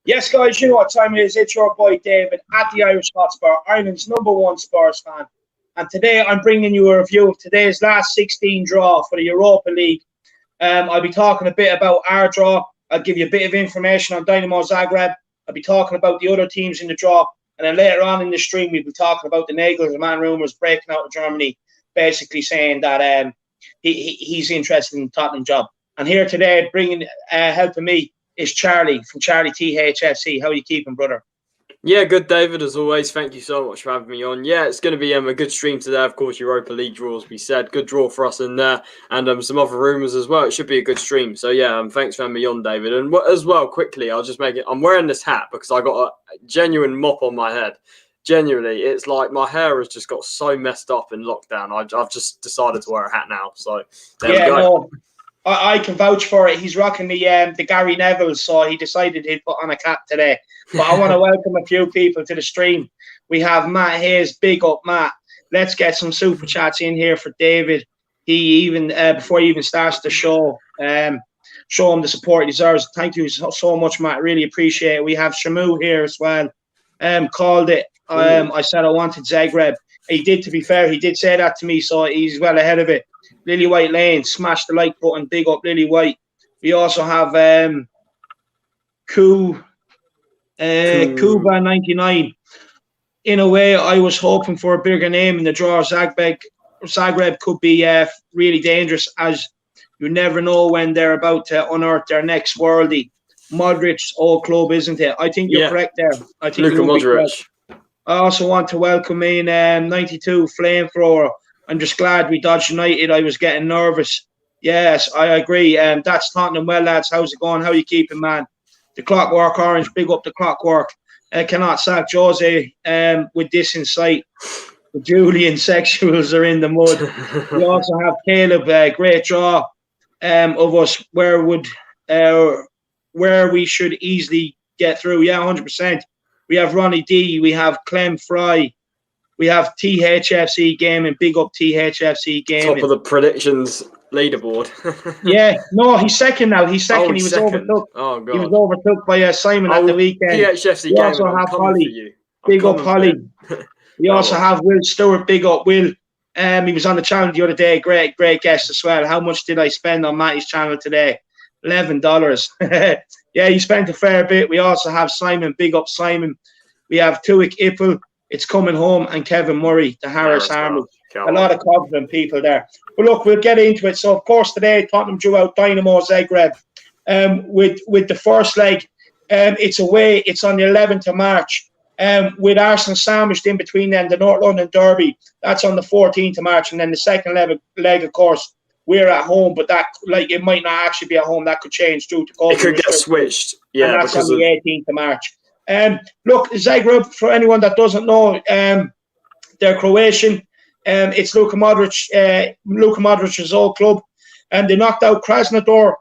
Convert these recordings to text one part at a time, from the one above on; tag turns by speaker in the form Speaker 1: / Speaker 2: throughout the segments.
Speaker 1: Yes, guys, you know what time it is. It's your boy David at the Irish Hotspur, Ireland's #1 Spurs fan. And today I'm bringing you a review of today's last 16 draw for the Europa League. I'll be talking a bit about our draw. I'll give you a bit of information on Dynamo Zagreb. I'll be talking about the other teams in the draw. And then later on in the stream, we'll be talking about the Nagelsmann rumours breaking out of Germany, basically saying that he's interested in the Tottenham job. And here today, bringing helping me, is Charlie from Charlie THFC. How are you keeping, brother?
Speaker 2: Yeah, good, David, as always. Thank you so much for having me on. Yeah, it's going to be a good stream today. Of course, Europa League draw, as we said. Good draw for us in there, and some other rumours as well. It should be a good stream. So, yeah, thanks for having me on, David. And as well, quickly, I'll just make it. I'm wearing this hat because I got a genuine mop on my head. Genuinely, it's like my hair has just got so messed up in lockdown. I've just decided to wear a hat now. So, there we go.
Speaker 1: No. I can vouch for it. He's rocking the Gary Neville, so he decided he'd put on a cap today. But I want to welcome a few people to the stream. We have Matt Hayes. Big up, Matt. Let's get some super chats in here for David. He even before he even starts the show, show him the support he deserves. Thank you so much, Matt. Really appreciate it. We have Shamu here as well. Called it. I said I wanted Zagreb. He did. To be fair, he did say that to me, so he's well ahead of it. Lily White Lane, smash the like button. Big up, Lily White. We also have Kuba99. In a way, I was hoping for a bigger name in the draw. Zagreb could be really dangerous, as you never know when they're about to unearth their next worldie. Modric's old club, isn't it? I think you're correct there. I think
Speaker 2: Luka Modric.
Speaker 1: I also want to welcome in 92 Flamethrower. I'm just glad we dodged United. I was getting nervous. Yes, I agree. That's Tottenham. Well, lads, how's it going? How are you keeping, man? The Clockwork Orange, big up the Clockwork. Cannot sack Jose with this in sight. The Julian sexuals are in the mud. We also have Caleb, great draw of us where we should easily get through. Yeah, 100%. We have Ronnie D. We have Clem Fry. We have THFC Gaming. Big up THFC Gaming.
Speaker 2: Top of the predictions leaderboard.
Speaker 1: Yeah, no, he's second now. He's second.
Speaker 2: Oh,
Speaker 1: he was
Speaker 2: second.
Speaker 1: overtook.
Speaker 2: Oh, God.
Speaker 1: He was overtook by Simon at the weekend.
Speaker 2: THFC
Speaker 1: we also have Holly. Big up Holly. We also have Will Stewart. Big up Will. He was on the channel the other day. Great guest as well. How much did I spend on Matty's channel today? $11. Yeah, you spent a fair bit. We also have Simon. Big up Simon. We have Tuik Ippel. It's coming home, and Kevin Murray, the Harris Army. A lot of confident people there. But look, we'll get into it. So, of course, today Tottenham drew out Dynamo Zagreb with the first leg. It's away. It's on the 11th of March. With Arsenal sandwiched in between them, the North London Derby. That's on the 14th of March. And then the second leg, of course, we're at home. But that, it might not actually be at home. That could change due to COVID.
Speaker 2: It could get switched. Yeah,
Speaker 1: and that's on the 18th of March. Look, Zagreb, for anyone that doesn't know, they're Croatian. It's Luka Modric's old club. And they knocked out Krasnodar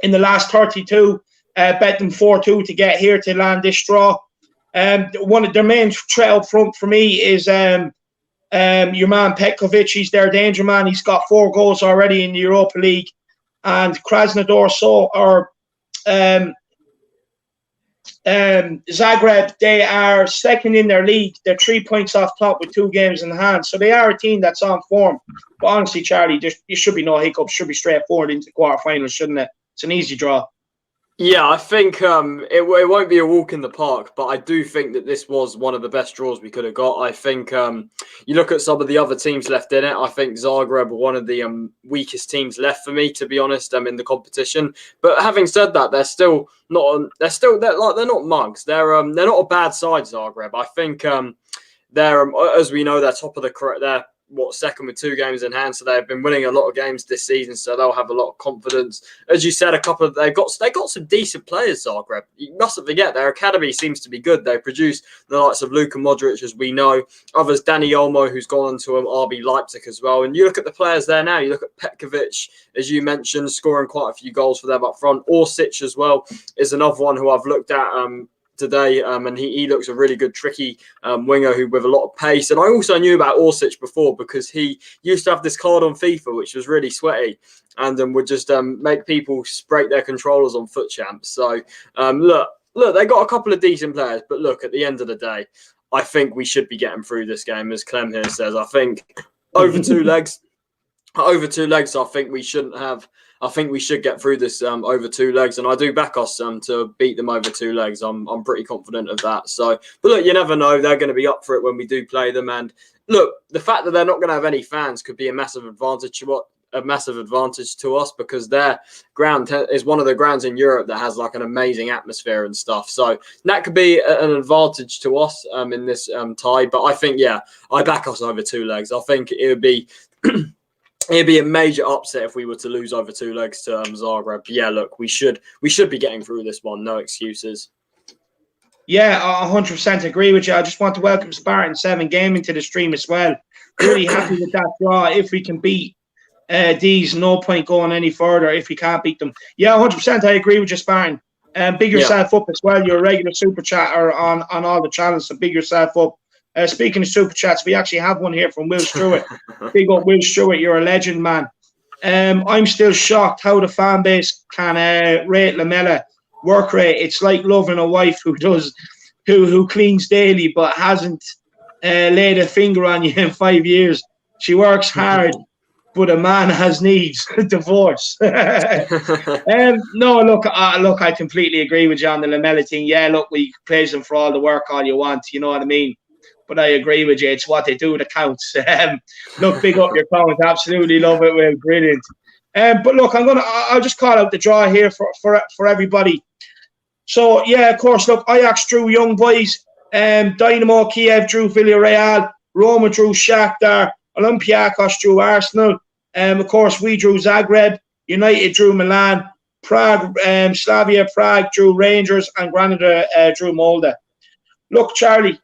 Speaker 1: in the last 32, bet them 4-2 to get here to land this draw. One of their main threat up front for me is your man Petkovic. He's their danger man. He's got 4 goals already in the Europa League. And Krasnodar Zagreb, they are second in their league. They're 3 points off top with 2 games in hand. So they are a team that's on form. But honestly, Charlie, there should be no hiccups. Should be straightforward into the quarterfinals, shouldn't it? It's an easy draw.
Speaker 2: Yeah, I think it won't be a walk in the park, but I do think that this was one of the best draws we could have got. I think you look at some of the other teams left in it. I think Zagreb were one of the weakest teams left for me, to be honest, in the competition. But having said that, they're not mugs. They're not a bad side, Zagreb. I think they're as we know, they're top of they're second with 2 games in hand, so they've been winning a lot of games this season, so they'll have a lot of confidence. As you said, they got some decent players, Zagreb. You mustn't forget their academy seems to be good. They produce the likes of Luka Modric, as we know, others, Dani Olmo, who's gone on to RB Leipzig as well. And you look at the players there now. You look at Petkovic, as you mentioned, scoring quite a few goals for them up front. Orsic as well is another one who I've looked at today, and he looks a really good, tricky winger who with a lot of pace. And I also knew about Orsic before because he used to have this card on FIFA, which was really sweaty, and would just make people break their controllers on foot champs. So look, look, they got a couple of decent players, but look, at the end of the day, I think we should be getting through this game, as Clem here says. I think over two legs, I think we shouldn't have. I think we should get through this over two legs, and I do back us to beat them over two legs. I'm pretty confident of that. So, but look, you never know. They're going to be up for it when we do play them, and look, the fact that they're not going to have any fans could be a massive advantage to us, because their ground is one of the grounds in Europe that has like an amazing atmosphere and stuff. So that could be an advantage to us in this tie. But I think, I back us over two legs. I think it would be it'd be a major upset if we were to lose over two legs to Zagreb. But yeah, look, we should be getting through this one. No excuses.
Speaker 1: Yeah, I 100% agree with you. I just want to welcome Spartan 7 Gaming to the stream as well. Really happy with that draw. If we can beat these, no point going any further if we can't beat them. Yeah, 100%. I agree with you, Spartan. Big yourself up as well. You're a regular super chatter on all the channels, so big yourself up. Speaking of super chats, we actually have one here from Will Stewart. Big up, Will Stewart. You're a legend, man. I'm still shocked how the fan base can rate Lamela work rate. It's like loving a wife who cleans daily but hasn't laid a finger on you in 5 years. She works hard, but a man has needs. Divorce. No, look, I completely agree with you on the Lamela thing. Yeah, look, we praise them for all the work all you want. You know what I mean? But I agree with you. It's what they do that counts. Look, big up your comments. Absolutely love it, Will. Brilliant. But look, I'll just call out the draw here for everybody. So yeah, of course, look, Ajax drew Young Boys. Dynamo Kiev drew Villarreal. Roma drew Shakhtar. Olympiacos drew Arsenal. Of course, we drew Zagreb. United drew Milan. Prague, Slavia Prague drew Rangers, and Granada drew Molde. Look, Charlie,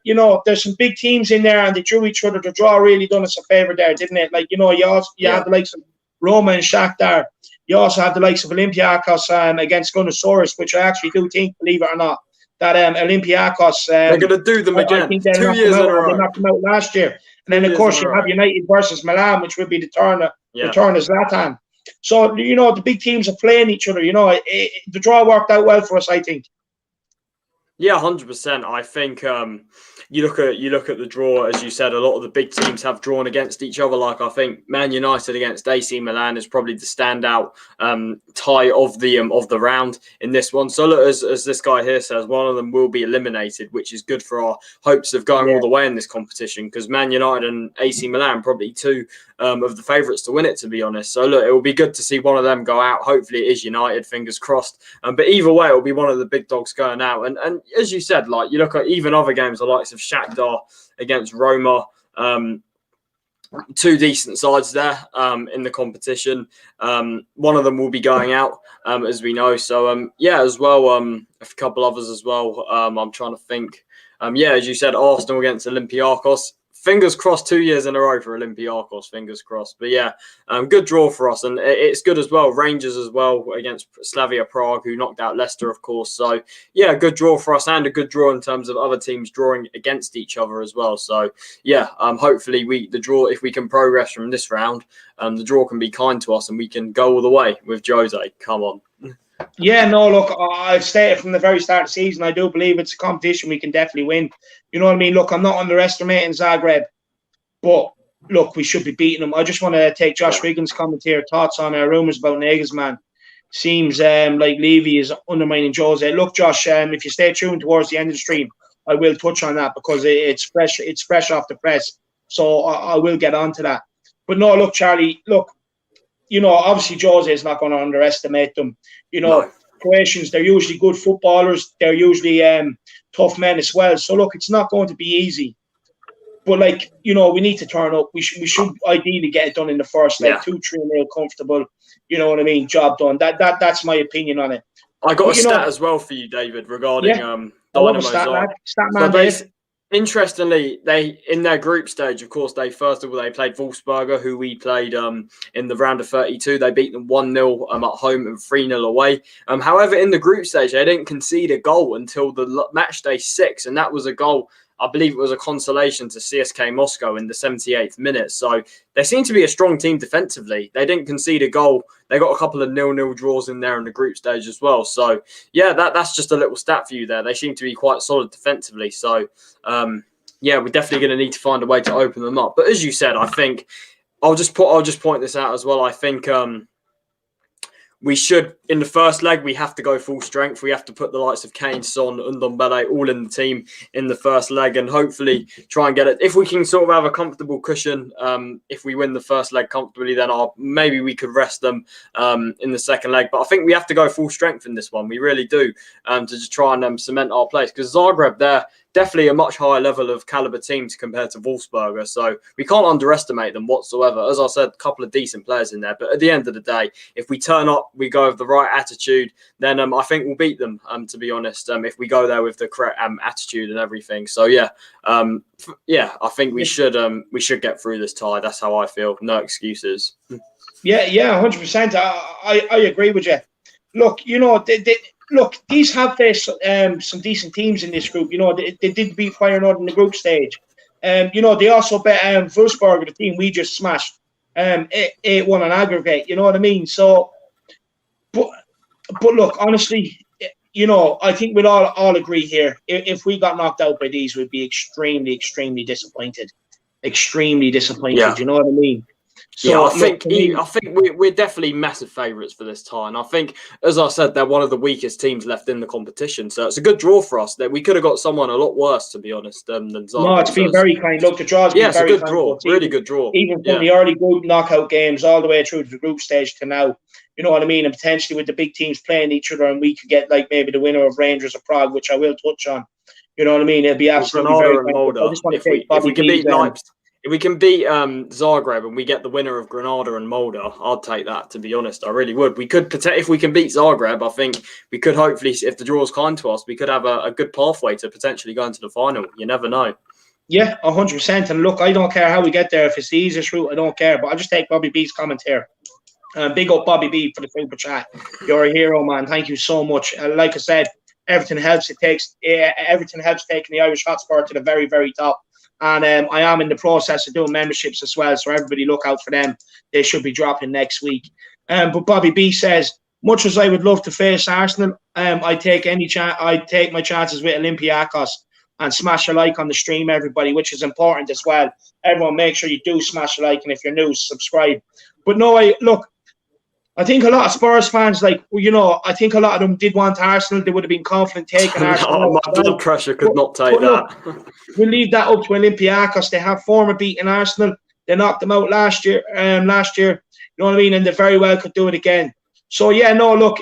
Speaker 1: there's some big teams in there, and they drew each other. The draw really done us a favour there, didn't it? Like, you had the likes of Roma and Shakhtar. You also have the likes of Olympiacos against Gunnersaurus, which I actually do think, believe it or not, that Olympiacos...
Speaker 2: they're going to do them again. 2 years in a row.
Speaker 1: They knocked them out last year. And then, of course, you have United versus Milan, which would be the return of Zlatan. So, the big teams are playing each other. The draw worked out well for us, I think.
Speaker 2: Yeah, 100%. I think you look at the draw, as you said, a lot of the big teams have drawn against each other. Like, I think Man United against AC Milan is probably the standout tie of the round in this one. So look, as this guy here says, one of them will be eliminated, which is good for our hopes of going all the way in this competition, because Man United and AC Milan probably two of the favourites to win it, to be honest. So look, it will be good to see one of them go out. Hopefully it is United, fingers crossed. But either way, it will be one of the big dogs going out. And as you said, like, you look at even other games, the likes of Shakhtar against Roma, two decent sides there in the competition. One of them will be going out, as we know. So as well, a couple others as well. I'm trying to think. As you said, Arsenal against Olympiacos. Fingers crossed, 2 years in a row for Olympiacos. Fingers crossed. But good draw for us. And it's good as well. Rangers as well against Slavia Prague, who knocked out Leicester, of course. So, good draw for us, and a good draw in terms of other teams drawing against each other as well. So, hopefully the draw, if we can progress from this round, the draw can be kind to us and we can go all the way with Jose. Come on.
Speaker 1: Yeah, no, look, I've stated from the very start of the season, I do believe it's a competition we can definitely win. You know what I mean? Look, I'm not underestimating Zagreb, but look, we should be beating them. I just want to take Josh Wiggins' comment here, thoughts on rumours about Nagelsmann. Seems like Levy is undermining Jose. Look, Josh, if you stay tuned towards the end of the stream, I will touch on that because it's fresh off the press. So I will get on to that. But no, look, Charlie, look, obviously Jose is not going to underestimate them. Croatians, they're usually good footballers. They're usually tough men as well. So, look, it's not going to be easy. But, we need to turn up. We should ideally get it done in the first leg. 2-3-0 comfortable. You know what I mean? Job done. That's my opinion on it.
Speaker 2: I got a stat as well for you, David, regarding Dynamo. Interestingly, they in their group stage, of course, they played Wolfsberger, who we played in the round of 32. They beat them 1-0 at home and 3-0 away. However, in the group stage, they didn't concede a goal until the match day 6, and that was a goal. I believe it was a consolation to CSK Moscow in the 78th minute. So they seem to be a strong team defensively. They didn't concede a goal. They got a couple of 0-0 draws in there in the group stage as well. So yeah, that's just a little stat for you there. They seem to be quite solid defensively. So yeah, we're definitely going to need to find a way to open them up. But as you said, I think I'll just point this out as well. I think we should, in the first leg, we have to go full strength. We have to put the likes of Kane, Son, and Ndombele all in the team in the first leg, and hopefully try and get it. If we can sort of have a comfortable cushion, if we win the first leg comfortably, then maybe we could rest them in the second leg. But I think we have to go full strength in this one. We really do, to just try and cement our place. Because Zagreb, they're definitely a much higher level of caliber teams compared to Wolfsburger. So we can't underestimate them whatsoever. As I said, a couple of decent players in there. But at the end of the day, if we turn up, we go with the right attitude, then I think we'll beat them, to be honest, if we go there with the correct attitude and everything. So yeah, I think we should get through this tie. That's how I feel. No excuses.
Speaker 1: Yeah, 100%. I agree with you. Look, look, these have faced some decent teams in this group. They did beat Feyenoord in the group stage. They also bet Wolfsburg, the team we just smashed, 8-1 on aggregate. You know what I mean? So, but look, honestly, I think we'll all agree here. If we got knocked out by these, we'd be extremely, extremely disappointed. Extremely disappointed.
Speaker 2: Yeah.
Speaker 1: You know what I mean? So,
Speaker 2: yeah, I think we're definitely massive favourites for this tie. And I think, as I said, they're one of the weakest teams left in the competition. So it's a good draw for us. That we could have got someone a lot worse, to be honest, than Zagreb.
Speaker 1: No, it's been very kind. Look, the draw's been very
Speaker 2: it's a good draw. Really good draw.
Speaker 1: Even from the early group knockout games all the way through to the group stage to now. You know what I mean? And potentially with the big teams playing each other, and we could get like maybe the winner of Rangers or Prague, which I will touch on. You know what I mean? It'd be absolutely very kind. I just want to take Bobby B's,
Speaker 2: if we can beat Zagreb and we get the winner of Granada and Molde, I'd take that, to be honest. I really would. We could, if we can beat Zagreb, I think we could hopefully, if the draw is kind to us, we could have a good pathway to potentially go into the final. You never know.
Speaker 1: Yeah, 100%. And look, I don't care how we get there. If it's the easiest route, I don't care. But I'll just take Bobby B's comment here. Big up Bobby B for the super chat. You're a hero, man. Thank you so much. Like I said, everything helps. Everything helps taking the Irish Hotspur to the very, very top. And I am in the process of doing memberships as well, so everybody look out for them. They should be dropping next week. But Bobby B says, much as I would love to face Arsenal, I'd take my chances with Olympiacos and smash a like on the stream, everybody, which is important as well. Everyone, make sure you do smash a like, and if you're new, subscribe. But no, I think a lot of Spurs fans, I think a lot of them did want Arsenal. They would have been confident taking Arsenal.
Speaker 2: My blood pressure could not take that.
Speaker 1: Look, we'll leave that up to Olympiacos. They have form of beating Arsenal. They knocked them out last year. You know what I mean? And they very well could do it again. So, yeah, no, look,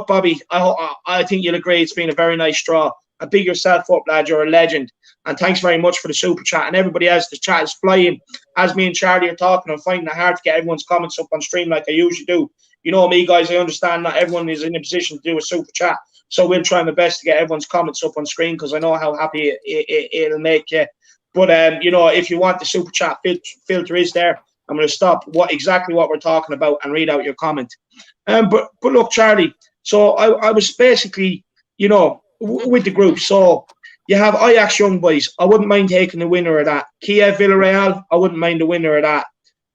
Speaker 1: Bobby, I think you'll agree it's been a very nice draw. And big yourself up, lad. You're a legend. And thanks very much for the super chat. And everybody else, the chat is flying. As me and Charlie are talking, I'm finding it hard to get everyone's comments up on stream like I usually do. You know me, guys, I understand not everyone is in a position to do a super chat. So we'll try my best to get everyone's comments up on screen because I know how happy it'll make you. But, if you want the super chat filter is there. I'm going to stop exactly what we're talking about and read out your comment. But look, Charlie, so I was basically, with the group. So you have Ajax Young Boys. I wouldn't mind taking the winner of that. Kiev Villarreal. I wouldn't mind the winner of that.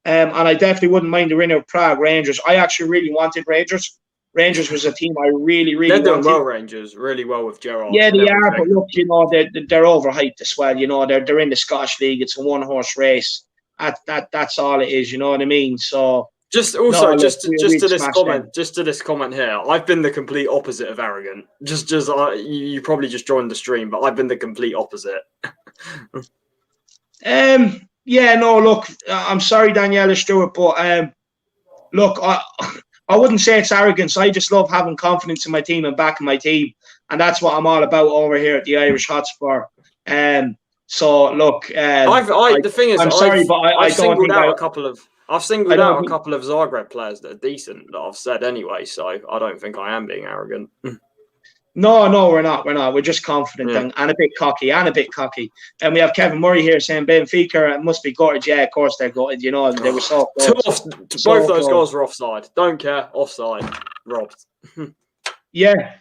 Speaker 1: And I definitely wouldn't mind the winner of Prague Rangers. I actually really wanted Rangers. Rangers was a team I really, really wanted.
Speaker 2: They're doing well, Rangers. Really well with Gerrard.
Speaker 1: Yeah, they are. But look, they're overhyped as well. They're in the Scottish League. It's a one-horse race. That's all it is. You know what I mean? So
Speaker 2: just to this comment here, I've been the complete opposite of arrogant. You probably just joined the stream, but I've been the complete opposite.
Speaker 1: Yeah, no, look, I'm sorry, Daniela Stewart, but look, I wouldn't say it's arrogance. I just love having confidence in my team and backing my team, and that's what I'm all about over here at the Irish Hotspur. So look,
Speaker 2: the thing is,
Speaker 1: I'm sorry, but I don't think
Speaker 2: I've singled out a couple of Zagreb players that are decent that I've said anyway, so I don't think I am being arrogant.
Speaker 1: No, we're not. We're just confident and a bit cocky. And we have Kevin Murray here saying Benfica must be gutted. Yeah, of course they're gutted. They were so close.
Speaker 2: Both those goals were offside. Don't care. Offside. Robbed.
Speaker 1: Yeah.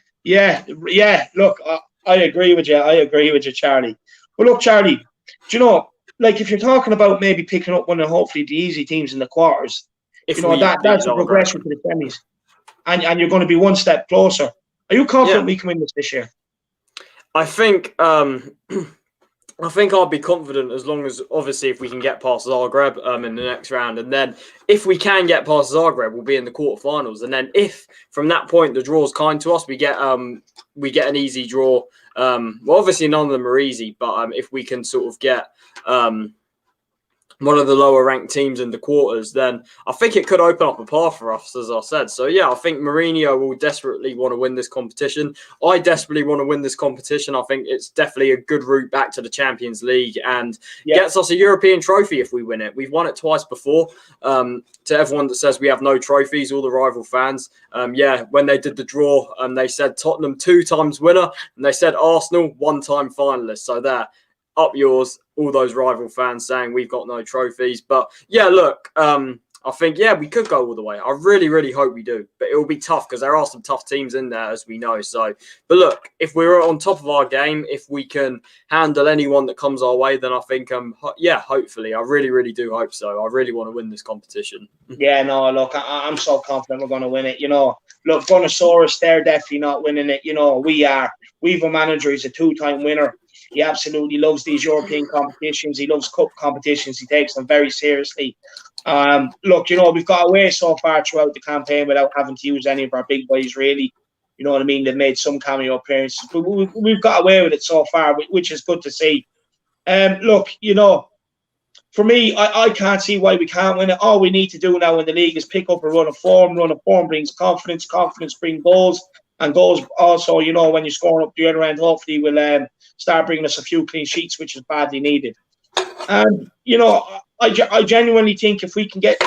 Speaker 1: Look, I agree with you. Charlie. But look, Charlie, do you know, like if you're talking about maybe picking up one of hopefully the easy teams in the quarters,
Speaker 2: If
Speaker 1: that's a progression to the semis, and you're going to be one step closer. Are you confident we can win this year?
Speaker 2: I think I think I'll be confident as long as, obviously, if we can get past Zagreb in the next round. And then if we can get past Zagreb, we'll be in the quarterfinals. And then if from that point the draw's kind to us, we get an easy draw. Well, obviously none of them are easy, but if we can sort of get one of the lower ranked teams in the quarters, then I think it could open up a path for us, as I said. So, yeah, I think Mourinho will desperately want to win this competition. I desperately want to win this competition. I think it's definitely a good route back to the Champions League and gets us a European trophy if we win it. We've won it twice before. To everyone that says we have no trophies, all the rival fans, when they did the draw, they said Tottenham 2 times winner, and they said Arsenal 1-time finalist. So there. Up yours, all those rival fans saying we've got no trophies. But yeah, look, I think, we could go all the way. I really, really hope we do. But it will be tough because there are some tough teams in there, as we know. So, but look, if we're on top of our game, if we can handle anyone that comes our way, then I think, hopefully. I really, really do hope so. I really want to win this competition.
Speaker 1: Yeah, no, look, I'm so confident we're going to win it. Look, Bonosaurus, they're definitely not winning it. We are. We've a manager, he's a 2-time winner. He absolutely loves these European competitions. He loves cup competitions. He takes them very seriously. Look, we've got away so far throughout the campaign without having to use any of our big boys, really. You know what I mean? They've made some cameo appearances. But we've got away with it so far, which is good to see. Look, for me, I can't see why we can't win it. All we need to do now in the league is pick up a run of form. Run of form brings confidence. Confidence brings goals. And goals also, when you're scoring up the other end, hopefully will start bringing us a few clean sheets, which is badly needed. And, I genuinely think if we get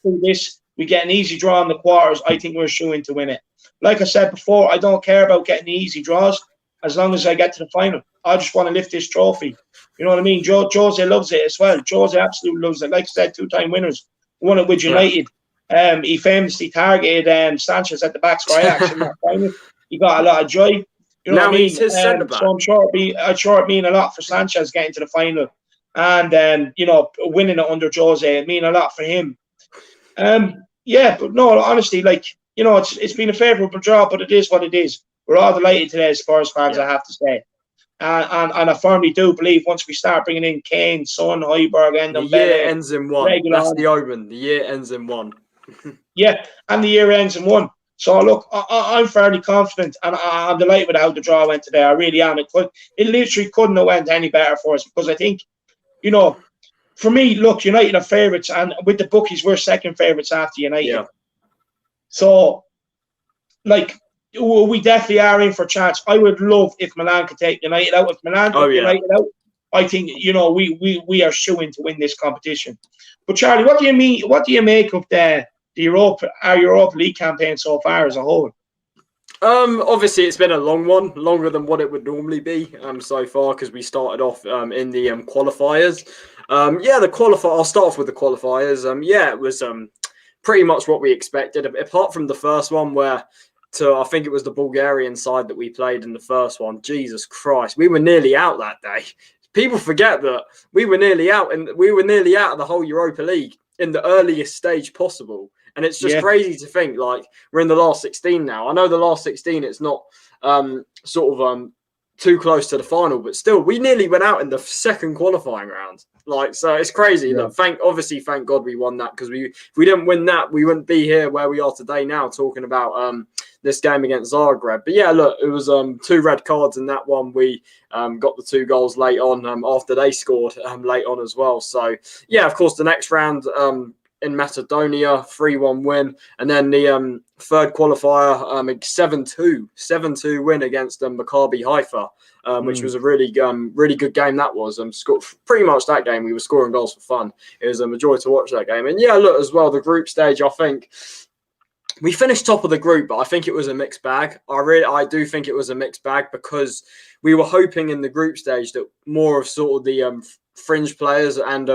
Speaker 1: through this, we get an easy draw in the quarters, I think we're shooing to win it. Like I said before, I don't care about getting the easy draws as long as I get to the final. I just want to lift this trophy. You know what I mean? Jose loves it as well. Jose absolutely loves it. Like I said, 2-time winners. Won it with United. He famously targeted Sanchez at the back square Ajax in that final. He got a lot of joy. You know what I mean?
Speaker 2: He's his centre back.
Speaker 1: So I'm sure it'd mean a lot for Sanchez getting to the final, and winning it under Jose. It mean a lot for him. But no, honestly, it's been a favourable draw, but it is what it is. We're all delighted today as Spurs fans, I have to say. And I firmly do believe once we start bringing in Kane, Son, Højbjerg, and
Speaker 2: the year ends in 1. That's the omen. The year ends in 1.
Speaker 1: And the year ends in 1. So look, I'm fairly confident, and I'm delighted with how the draw went today. I really am. It literally couldn't have went any better for us because I think, for me, look, United are favourites, and with the bookies, we're second favourites after United. Yeah. So, we definitely are in for a chance. I would love if Milan could take United out. If Milan took United out, I think we are shooing to win this competition. But Charlie, what do you mean? What do you make of our Europa League campaign so far as a whole?
Speaker 2: Obviously, it's been a long one, longer than what it would normally be so far because we started off in the qualifiers. I'll start off with the qualifiers. It was pretty much what we expected, apart from the first one where. I think it was the Bulgarian side that we played in the first one. Jesus Christ, we were nearly out that day. People forget that we were nearly out, and we were nearly out of the whole Europa League in the earliest stage possible. And it's just crazy to think we're in the last 16 now. I know the last 16, it's not too close to the final, but still, we nearly went out in the second qualifying round. So it's crazy. Yeah. Look, thank God we won that because if we didn't win that, we wouldn't be here where we are today now talking about this game against Zagreb. But yeah, look, it was 2 red cards in that one. We got the 2 goals late on after they scored late on as well. So yeah, of course, the next round in Macedonia, 3-1 win, and then the third qualifier, 7-2 win against Maccabi Haifa, which was a really good game. That was pretty much that game. We were scoring goals for fun. It was a joy to watch that game. And yeah, look as well, the group stage. I think we finished top of the group, but I think it was a mixed bag. I do think it was a mixed bag because we were hoping in the group stage that more of sort of the fringe players, and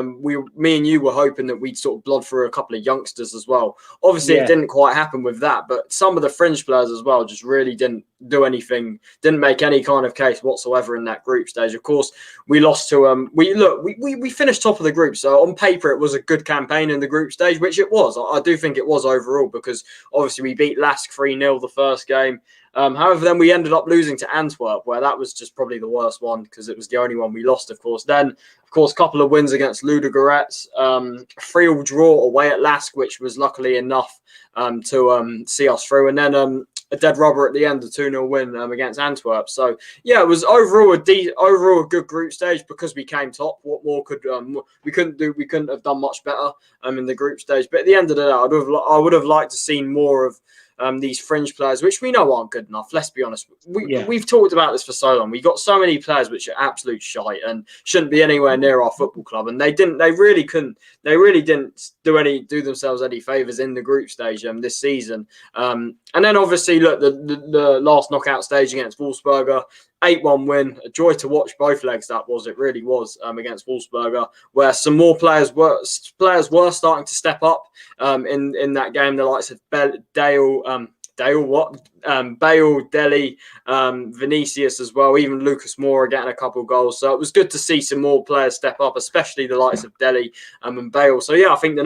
Speaker 2: me and you were hoping that we'd sort of blood through a couple of youngsters as well. Obviously, it didn't quite happen with that, but some of the fringe players as well just really didn't do anything, didn't make any kind of case whatsoever in that group stage. Of course, we lost to we finished top of the group, so on paper it was a good campaign in the group stage, which it was. I do think it was overall, because obviously we beat Lask 3-0 the first game. However, then we ended up losing to Antwerp, where that was just probably the worst one, because it was the only one we lost, of course. Then, of course, a couple of wins against Ludogorets, 3-3 draw away at Lask, which was luckily enough to see us through. And then a dead rubber at the end, a 2-0 win against Antwerp. So, yeah, it was overall a good group stage, because we came top. What more could we couldn't do? We couldn't have done much better in the group stage. But at the end of the day, I would have liked to see more of these fringe players, which we know aren't good enough. Let's be honest. We've talked about this for so long. We got so many players which are absolute shite and shouldn't be anywhere near our football club, and they really didn't do themselves any favors in the group stage this season. And then obviously, look, the last knockout stage against Wolfsberger, 8-1 win, a joy to watch both legs. That was, it really was, against Wolfsberger, where some more players were starting to step up in that game. The likes of Bale, Deli, Vinicius as well, even Lucas Moura getting a couple of goals. So it was good to see some more players step up, especially the likes of Deli and Bale. So yeah, I think the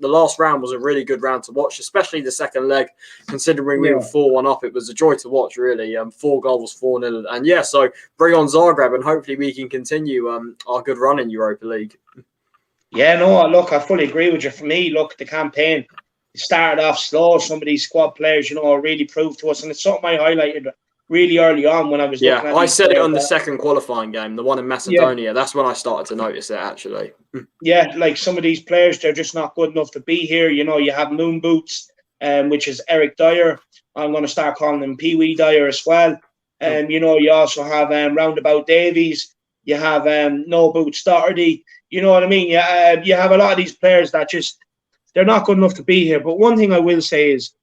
Speaker 2: last round was a really good round to watch, especially the second leg, considering we were 4-1 up. It was a joy to watch, really. 4 goals, 4-0. And yeah, so bring on Zagreb, and hopefully we can continue our good run in Europa League.
Speaker 1: Yeah, no, look, I fully agree with you. For me, look, the campaign started off slow. Some of these squad players, really proved to us, and it's something I highlighted really early on when I was looking at
Speaker 2: I said it on the second qualifying game, the one in Macedonia. Yeah. That's when I started to notice it, actually.
Speaker 1: Yeah, like some of these players, they're just not good enough to be here. You have Moon Boots, which is Eric Dyer. I'm going to start calling him Pee Wee Dyer as well. You also have Roundabout Davies. You have No Boots Doherty. You know what I mean? You have a lot of these players that they're not good enough to be here. But one thing I will say is,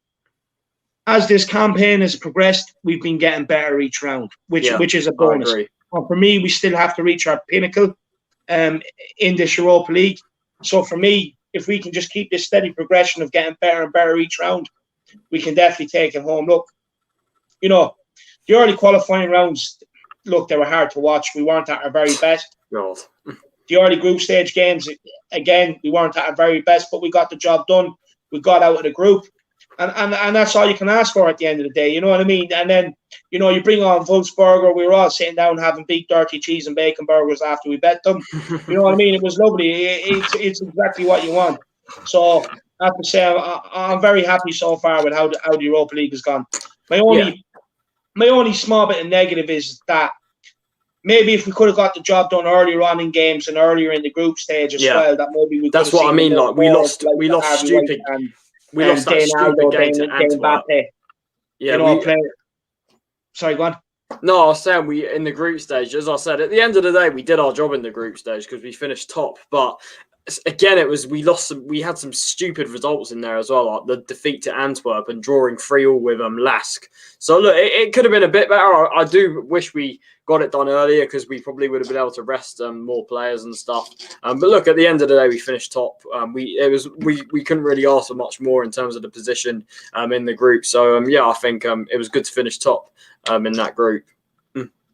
Speaker 1: as this campaign has progressed, we've been getting better each round, which is a bonus. And for me, we still have to reach our pinnacle in this Europa League. So for me, if we can just keep this steady progression of getting better and better each round, we can definitely take it home. Look, the early qualifying rounds, look, they were hard to watch. We weren't at our very best.
Speaker 2: God.
Speaker 1: The early group stage games, again, we weren't at our very best, but we got the job done. We got out of the group. And that's all you can ask for at the end of the day. You know what I mean? And then, you bring on Wolfsberger. We were all sitting down having big dirty cheese and bacon burgers after we bet them. You know what I mean? It was lovely. It's exactly what you want. So I have to say, I'm very happy so far with how the Europa League has gone. My only small bit of negative is that maybe if we could have got the job done earlier on in games and earlier in the group stage as well, that maybe we could have.
Speaker 2: That's what I mean. Like we lost stupid. We lost that stupid game to Antwerp.
Speaker 1: Sorry, go on.
Speaker 2: No, I was saying in the group stage, as I said, at the end of the day, we did our job in the group stage because we finished top. But again, we had some stupid results in there as well, like the defeat to Antwerp and drawing 3-3 with Lask. So look, it could have been a bit better. I do wish we got it done earlier because we probably would have been able to rest more players and stuff. But look, at the end of the day, we finished top. We couldn't really ask for much more in terms of the position in the group. So I think it was good to finish top in that group.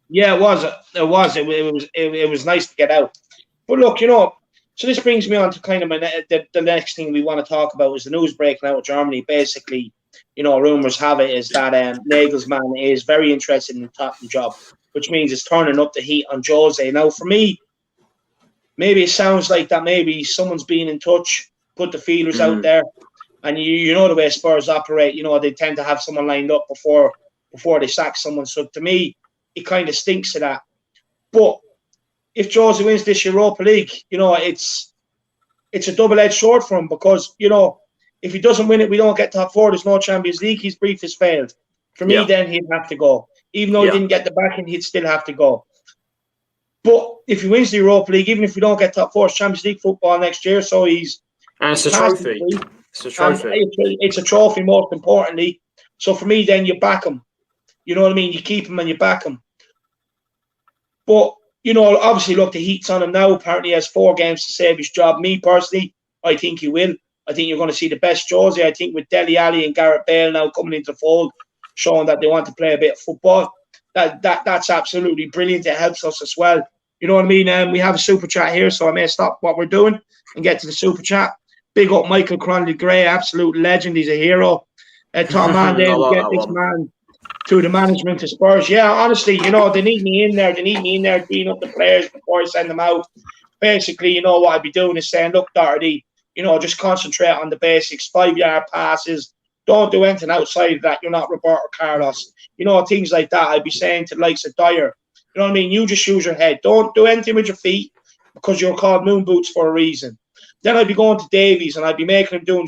Speaker 1: Yeah, it was. It was nice to get out. But look, so this brings me on to kind of the next thing we want to talk about is the news breaking out of Germany. Basically, rumours have it is that Nagelsmann is very interested in the Tottenham job, which means it's turning up the heat on Jose. Now, for me, maybe it sounds like that maybe someone's been in touch, put the feelers out there, and you know the way Spurs operate. They tend to have someone lined up before they sack someone. So to me, it kind of stinks to that. But if Jose wins this Europa League, it's a double-edged sword for him because, if he doesn't win it, we don't get top 4. There's no Champions League. His brief has failed. For me, then he'd have to go. Even though he didn't get the backing, he'd still have to go. But if he wins the Europa League, even if we don't get top 4, it's Champions League football next year. So and
Speaker 2: it's a trophy. It's a trophy.
Speaker 1: It's a trophy, most importantly. So for me, then you back him. You know what I mean? You keep him and you back him. But obviously, look, the heat's on him now. Apparently, he has 4 games to save his job. Me, personally, I think he will. I think you're going to see the best Jose. I think with Dele Alli and Gareth Bale now coming into the fold, showing that they want to play a bit of football. That's absolutely brilliant. It helps us as well. You know what I mean? We have a super chat here, so I may stop what we're doing and get to the super chat. Big up Michael Cronley Gray, absolute legend. He's a hero. Tom Mandale, get this man to the management of Spurs. Yeah, honestly, you know, they need me in there. They need me in there beating up the players before I send them out. Basically, you know, what I'd be doing is saying, look, Doherty, you know, just concentrate on the basics, 5-yard passes. Don't do anything outside of that. You're not Roberto Carlos. You know, things like that. I'd be saying to the likes of Dyer, you know what I mean? You just use your head. Don't do anything with your feet because you're called moon boots for a reason. Then I'd be going to Davies and I'd be making him doing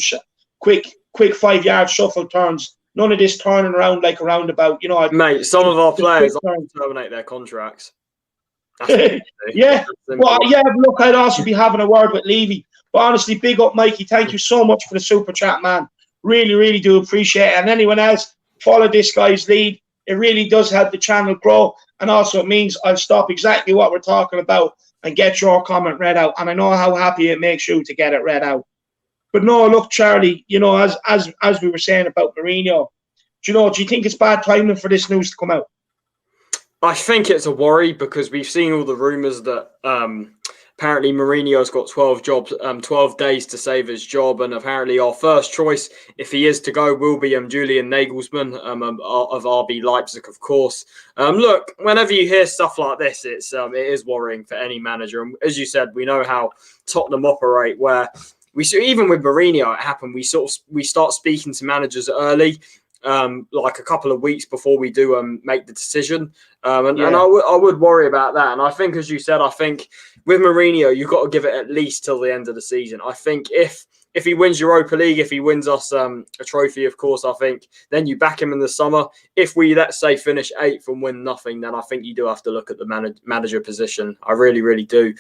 Speaker 1: quick 5-yard shuffle turns. None of this turning around like a roundabout. You know,
Speaker 2: mate, some of our players terminate their contracts.
Speaker 1: Yeah. Well, yeah, look, I'd also be having a word with Levy. But honestly, big up, Mikey. Thank you so much for the super chat, man. Really, really do appreciate it. And anyone else, follow this guy's lead. It really does help the channel grow. And also it means I'll stop exactly what we're talking about and get your comment read out. And I know how happy it makes you to get it read out. But no, look, Charlie, you know, as we were saying about Mourinho, do you think it's bad timing for this news to come out?
Speaker 2: I think it's a worry because we've seen all the rumours that apparently Mourinho's got 12 days to save his job, and apparently our first choice, if he is to go, will be Julian Nagelsmann of RB Leipzig, of course. Look, whenever you hear stuff like this, it is worrying for any manager. And as you said, we know how Tottenham operate, where even with Mourinho, it happened. We start speaking to managers early. Like a couple of weeks before we do make the decision. And I would worry about that. And I think, as you said, I think with Mourinho, you've got to give it at least till the end of the season. I think if he wins Europa League, if he wins us a trophy, of course, I think then you back him in the summer. If we, let's say, finish 8th and win nothing, then I think you do have to look at the manager position. I really, really do.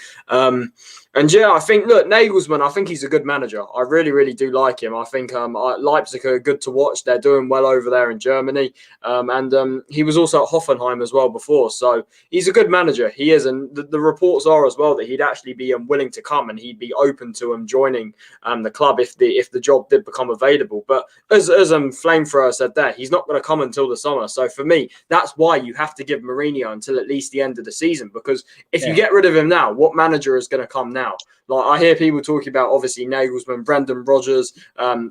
Speaker 2: And yeah, I think, look, Nagelsmann, I think he's a good manager. I really, really do like him. I think Leipzig are good to watch. They're doing well over there in Germany. And he was also at Hoffenheim as well before. So he's a good manager. He is. And the reports are as well that he'd actually be willing to come and he'd be open to joining the club if the job did become available. But as Flamethrower said there, he's not going to come until the summer. So for me, that's why you have to give Mourinho until at least the end of the season. Because if you get rid of him now, what manager is going to come now? Like I hear people talking about obviously Nagelsmann, Brendan Rodgers,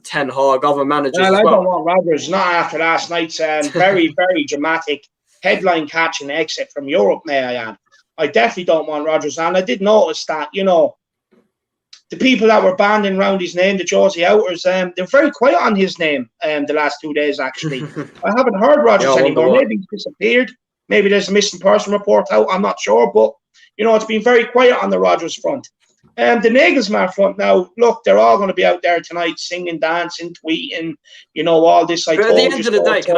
Speaker 2: Ten Hag, other managers as well.
Speaker 1: I don't want Rodgers, not after last night's very, very dramatic headline catching exit from Europe, may I add. I definitely don't want Rodgers. And I did notice that, you know, the people that were banding around his name, the Josie Outers, they're very quiet on his name the last 2 days, actually. I haven't heard Rodgers anymore. Maybe he's disappeared. Maybe there's a missing person report out. I'm not sure. But, you know, it's been very quiet on the Rodgers front. The Nagelsmann front now, look, they're all going to be out there tonight singing, dancing, tweeting, you know, all this.
Speaker 2: But at the end of the day, can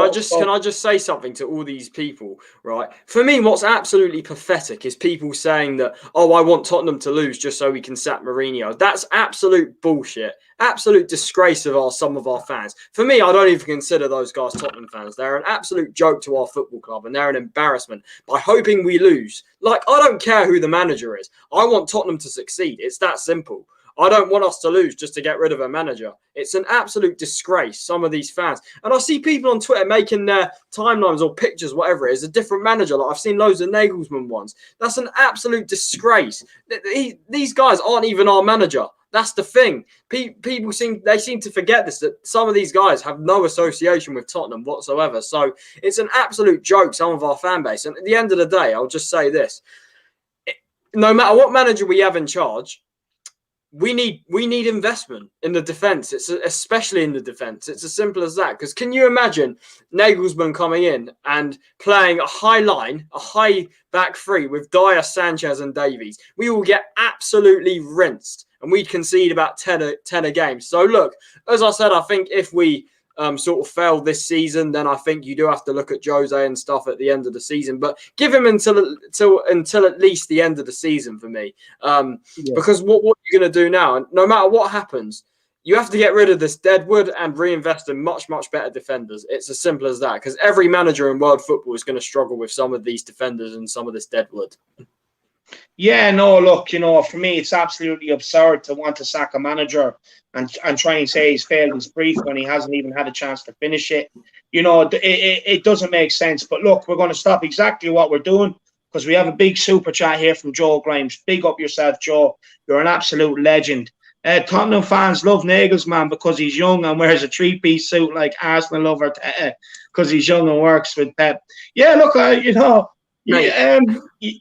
Speaker 2: I just say something to all these people, right? For me, what's absolutely pathetic is people saying that, oh, I want Tottenham to lose just so we can sack Mourinho. That's absolute bullshit. Absolute disgrace of some of our fans. For me, I don't even consider those guys Tottenham fans. They're an absolute joke to our football club and they're an embarrassment by hoping we lose. Like, I don't care who the manager is. I want Tottenham to succeed. It's that simple. I don't want us to lose just to get rid of a manager. It's an absolute disgrace, some of these fans. And I see people on Twitter making their timelines or pictures, whatever it is, a different manager. Like I've seen loads of Nagelsmann ones. That's an absolute disgrace. These guys aren't even our manager. That's the thing. People seem to forget this, that some of these guys have no association with Tottenham whatsoever. So it's an absolute joke, some of our fan base. And at the end of the day, I'll just say this. No matter what manager we have in charge, we need investment in the defence. It's especially in the defence. It's as simple as that. Because can you imagine Nagelsmann coming in and playing a high line, a high back three with Dyer, Sanchez and Davies? We will get absolutely rinsed and we'd concede about 10 a game. So look, as I said, I think if we sort of fail this season, then I think you do have to look at Jose and stuff at the end of the season. But give him until at least the end of the season for me. Because what you're going to do now, and no matter what happens, you have to get rid of this deadwood and reinvest in much, much better defenders. It's as simple as that. Because every manager in world football is going to struggle with some of these defenders and some of this deadwood.
Speaker 1: Yeah, no, look, for me, it's absolutely absurd to want to sack a manager and try and say he's failed his brief when he hasn't even had a chance to finish it. It doesn't make sense. But look, we're going to stop exactly what we're doing because we have a big super chat here from Joe Grimes. Big up yourself, Joe. You're an absolute legend. Tottenham fans love Nagelsmann because he's young and wears a three-piece suit like Arsenal love Arteta because he's young and works with Pep. Yeah, look,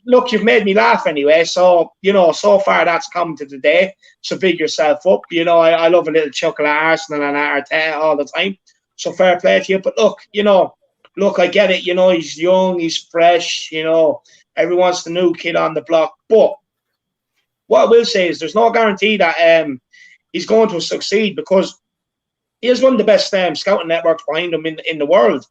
Speaker 1: look, you've made me laugh anyway. So, so far that's come to the day. So big yourself up. I love a little chuckle at Arsenal and at Arteta all the time. So fair play to you. But look, I get it. He's young, he's fresh. Everyone's the new kid on the block. But what I will say is there's no guarantee that he's going to succeed because he has one of the best scouting networks behind him in the world.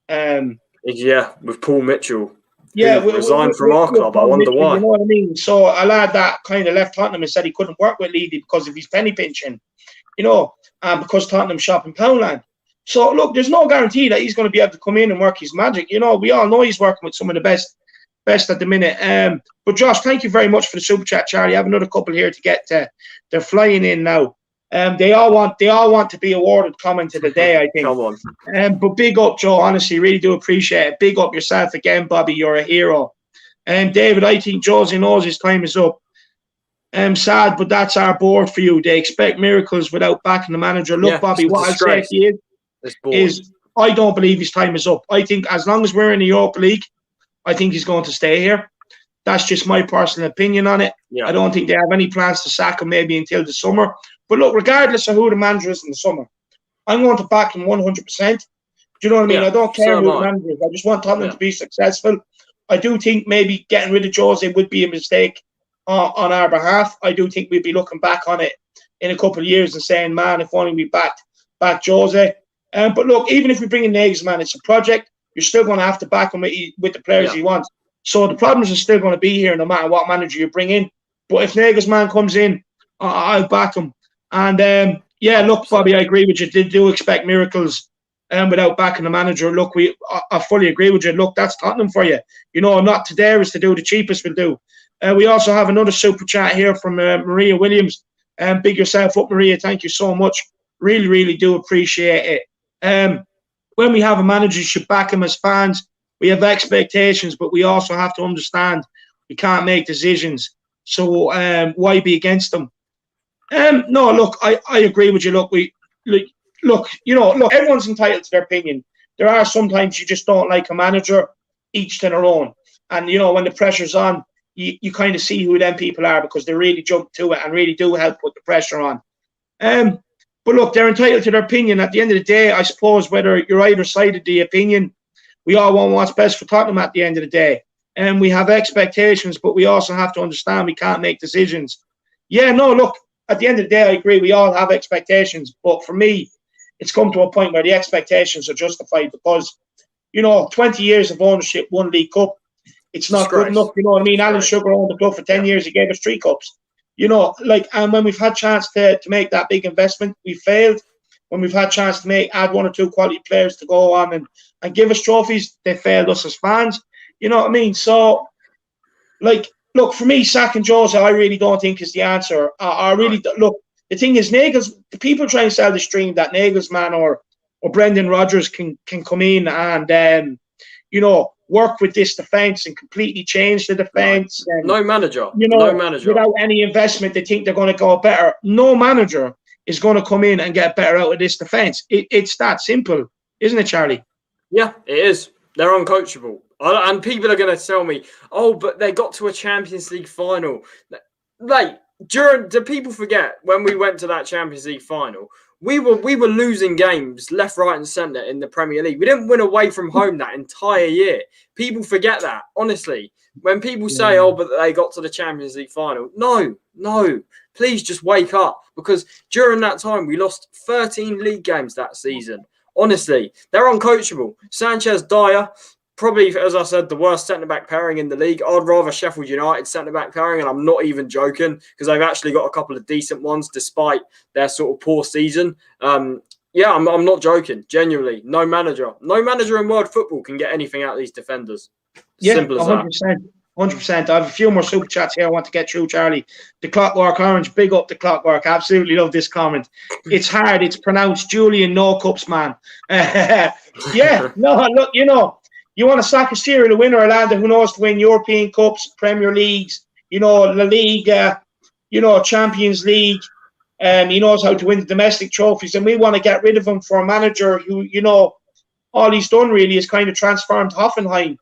Speaker 2: With Paul Mitchell.
Speaker 1: Yeah,
Speaker 2: resigned from our club. I wonder why.
Speaker 1: You know what I mean? So a lad that kind of left Tottenham and said he couldn't work with Levy because of his penny pinching, and because Tottenham shop in Poundland. So look, there's no guarantee that he's going to be able to come in and work his magic. We all know he's working with some of the best at the minute. But Josh, thank you very much for the super chat, Charlie. I have another couple here to get to. They're flying in now. They all want to be awarded comment of the day, I think.
Speaker 2: Come on.
Speaker 1: But big up, Joe. Honestly, really do appreciate it. Big up yourself again, Bobby. You're a hero. David, I think Josie knows his time is up. Sad, but that's our board for you. They expect miracles without backing the manager. Look, Bobby, what I'll say to you is I don't believe his time is up. I think as long as we're in the Europa League, I think he's going to stay here. That's just my personal opinion on it. Yeah. I don't think they have any plans to sack him maybe until the summer. But look, regardless of who the manager is in the summer, I'm going to back him 100%. Do you know what I mean? I don't care who the manager is. I just want Tottenham to be successful. I do think maybe getting rid of Jose would be a mistake on our behalf. I do think we'd be looking back on it in a couple of years and saying, man, if only we backed Jose. But look, even if we bring in Nagelsmann, it's a project. You're still going to have to back him with the players he wants. So the problems are still going to be here no matter what manager you bring in. But if Nagelsmann comes in, I'll back him. And look, Bobby, I agree with you. They do expect miracles without backing the manager. Look, I fully agree with you. Look, that's Tottenham for you. Not to dare is to do the cheapest will do. We also have another super chat here from Maria Williams. Big yourself up, Maria. Thank you so much. Really, really do appreciate it. When we have a manager, you should back him as fans. We have expectations, but we also have to understand we can't make decisions. So why be against them? No, look, I agree with you. Look, everyone's entitled to their opinion. There are sometimes you just don't like a manager, each to their own. And, when the pressure's on, you kind of see who them people are because they really jump to it and really do help put the pressure on. But look, they're entitled to their opinion. At the end of the day, I suppose whether you're either side of the opinion, we all want what's best for Tottenham at the end of the day. And we have expectations, but we also have to understand we can't make decisions. Yeah, no, look, at the end of the day, I agree. We all have expectations. But for me, it's come to a point where the expectations are justified because, 20 years of ownership, 1 League Cup, it's not good enough. You know what I mean? Alan Sugar owned the club for 10 years. He gave us 3 cups. And when we've had chance to make that big investment, we failed. When we've had chance to add 1 or 2 quality players to go on and give us trophies, they failed us as fans. You know what I mean? So, look, for me, sacking Jose, I really don't think is the answer. Look, the thing is, the people trying to sell the stream that Nagelsmann or Brendan Rodgers can come in and, work with this defence and completely change the defence. And,
Speaker 2: no manager. No manager.
Speaker 1: Without any investment, they think they're going to go better. No manager is going to come in and get better out of this defence. It's that simple, isn't it, Charlie?
Speaker 2: Yeah, it is. They're uncoachable. And people are going to tell me, but they got to a Champions League final. Do people forget when we went to that Champions League final, we were losing games left, right and centre in the Premier League. We didn't win away from home that entire year. People forget that, honestly. When people say, but they got to the Champions League final. No. Please just wake up. Because during that time, we lost 13 league games that season. Honestly, they're uncoachable. Sanchez, Dyer, probably, as I said, the worst centre-back pairing in the league. I'd rather Sheffield United centre-back pairing, and I'm not even joking, because they've actually got a couple of decent ones despite their sort of poor season. I'm not joking. Genuinely, no manager in world football can get anything out of these defenders.
Speaker 1: Yeah,
Speaker 2: Simple as
Speaker 1: 100%. 100%. I have a few more super chats here I want to get through, Charlie. The Clockwork Orange, big up the Clockwork. Absolutely love this comment. It's hard. It's pronounced Julian No Cups, man. Yeah, no, look, you want to sack a serial winner, Orlando, who knows to win European Cups, Premier Leagues, La Liga, Champions League. He knows how to win the domestic trophies, and we want to get rid of him for a manager who, all he's done really is kind of transformed Hoffenheim.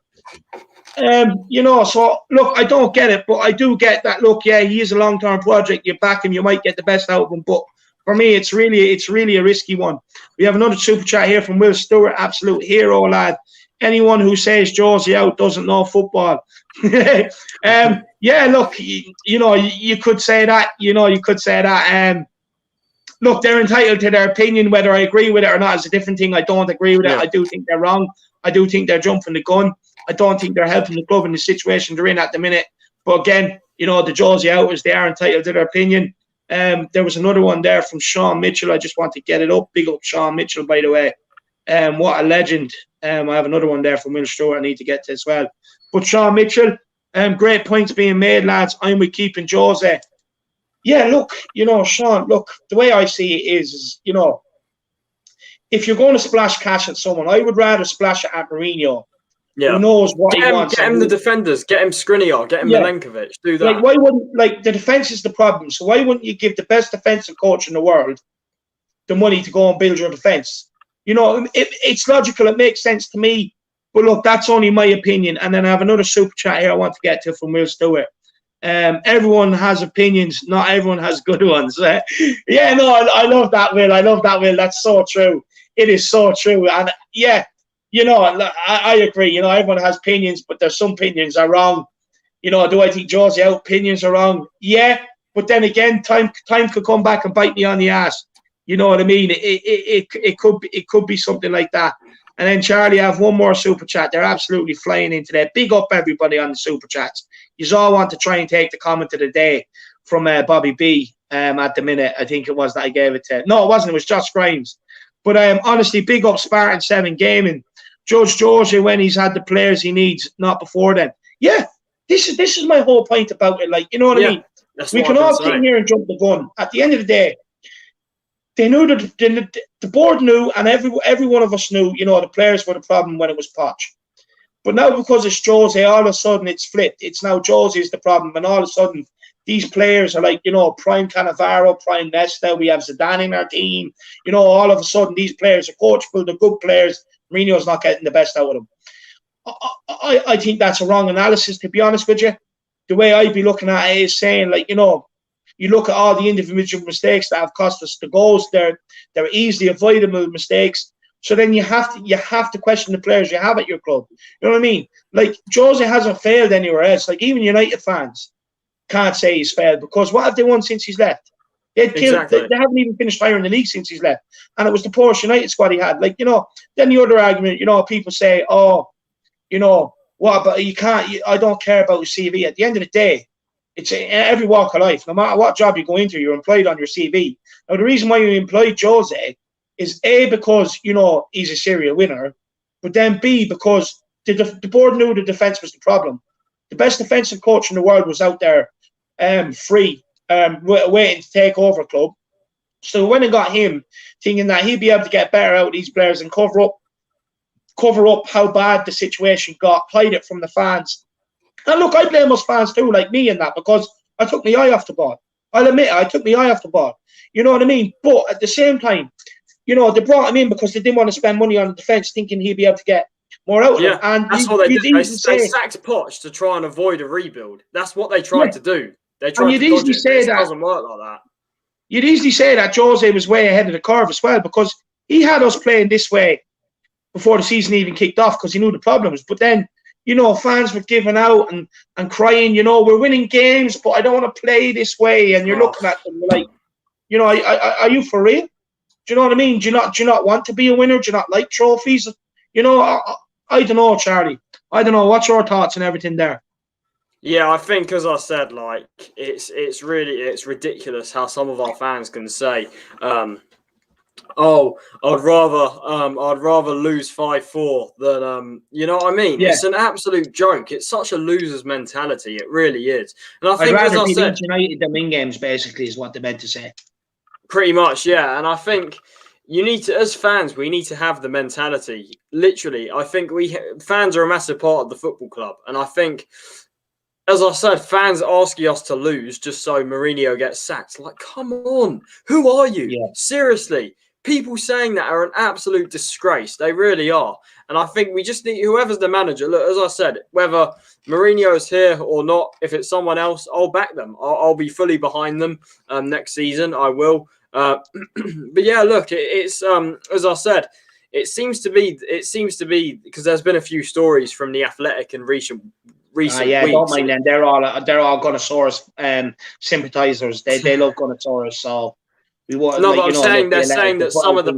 Speaker 1: So look, I don't get it, but I do get that. Look, yeah, he is a long-term project. You back him, you might get the best out of him. But for me, it's really a risky one. We have another super chat here from Will Stewart, absolute hero, lad. Anyone who says Josie out doesn't know football. Yeah, look, you could say that. You could say that. Look, they're entitled to their opinion. Whether I agree with it or not is a different thing. I don't agree with it. I do think they're wrong. I do think they're jumping the gun. I don't think they're helping the club in the situation they're in at the minute. But again, the Josie outers, they are entitled to their opinion. There was another one there from Sean Mitchell. I just want to get it up. Big up Sean Mitchell, by the way. What a legend. I have another one there from Will Stewart I need to get to as well. But Sean Mitchell, great points being made, lads. I'm with keeping Jose. Yeah, look, Sean, look, the way I see it is, if you're going to splash cash at someone, I would rather splash it at Mourinho. Yeah. Who knows what he wants.
Speaker 2: Get him the defenders. Get him Skriniar. Get him Milenkovic. Do that.
Speaker 1: Why wouldn't, the defence is the problem. So why wouldn't you give the best defensive coach in the world the money to go and build your defence? It's logical. It makes sense to me. But look, that's only my opinion. And then I have another super chat here I want to get to from Will Stewart. Everyone has opinions. Not everyone has good ones. I love that, Will. I love that, Will. That's so true. It is so true. And yeah, I agree. Everyone has opinions, but there's some opinions are wrong. Do I think Josie out opinions are wrong? Yeah, but then again, time could come back and bite me on the ass. You know what I mean? It could be something like that. And then Charlie, I have one more super chat. They're absolutely flying into that. Big up everybody on the super chats. You all want to try and take the comment of the day from Bobby B. At the minute, I think it was that I gave it to. No, it wasn't. It was Josh Grimes. But honestly, big up Spartan 7 Gaming. Judge Georgia when he's had the players he needs, not before then. Yeah, this is my whole point about it. Like, you know what I mean? We can all sit here and jump the gun. At the end of the day, they knew that the board knew, and every one of us knew. The players were the problem when it was Poch. But now because it's Jose, all of a sudden it's flipped. It's now Jose's the problem, and all of a sudden these players are like, prime Cannavaro, prime Nesta. We have Zidane in our team. All of a sudden these players are coachable. They're good players. Mourinho's not getting the best out of them. I think that's a wrong analysis, to be honest with you. The way I'd be looking at it is saying, like, you look at all the individual mistakes that have cost us the goals. They're easily avoidable mistakes. So then you have to question the players you have at your club. You know what I mean? Like, Jose hasn't failed anywhere else. Like, even United fans can't say he's failed, because what have they won since he's left? They haven't even finished higher in the league since he's left. And it was the poorest United squad he had. Like, then the other argument, people say, what about, you can't, I don't care about your CV. At the end of the day, it's in every walk of life. No matter what job you go into, you're employed on your CV. Now, the reason why you employed Jose is A, because, he's a serial winner, but then B, because the board knew the defence was the problem. The best defensive coach in the world was out there free, waiting to take over a club. So when I got him, thinking that he'd be able to get better out of these players and cover up how bad the situation got, hide it from the fans. And look, I blame us fans too, like me in that, because I took my eye off the ball. I'll admit it, I took my eye off the ball. You know what I mean? But at the same time, they brought him in because they didn't want to spend money on the defence, thinking he'd be able to get more out of him. And
Speaker 2: that's what they did. They sacked Poch to try and avoid a rebuild. That's what they tried to do. They tried to dodge it. It doesn't work like that.
Speaker 1: You'd easily say that Jose was way ahead of the curve as well, because he had us playing this way before the season even kicked off, because he knew the problems. But then, fans were giving out and crying, we're winning games, but I don't want to play this way. And you're looking at them like, are you for real? Do you know what I mean? Do you not want to be a winner? Do you not like trophies? I don't know, Charlie. I don't know. What's your thoughts on everything there?
Speaker 2: Yeah, I think, as I said, like, it's ridiculous how some of our fans can say, Oh, I'd rather lose 5-4 than you know what I mean?
Speaker 1: Yeah.
Speaker 2: It's an absolute joke. It's such a loser's mentality. It really is. And I
Speaker 1: I'd
Speaker 2: think, as
Speaker 1: rather
Speaker 2: I
Speaker 1: be
Speaker 2: said,
Speaker 1: Leeds United than win games, basically, is what they meant to say.
Speaker 2: pretty much, yeah. And I think you need to, as fans, we need to have the mentality. Literally, I think fans are a massive part of the football club, and I think, as I said, fans asking us to lose just so Mourinho gets sacked. Like, come on, who are you?
Speaker 1: Yeah.
Speaker 2: Seriously, people saying that are an absolute disgrace. They really are. And I think we just need, whoever's the manager, look, as I said, whether Mourinho is here or not, if it's someone else, I'll back them. I'll be fully behind them next season. I will. But yeah, look, it's as I said, it seems to be because there's been a few stories from the Athletic in recent weeks.
Speaker 1: Don't mind them. They're all Gunnosaurus sympathizers. They love Gunnosaurus, so we want.
Speaker 2: No, but I'm saying they're saying that some of the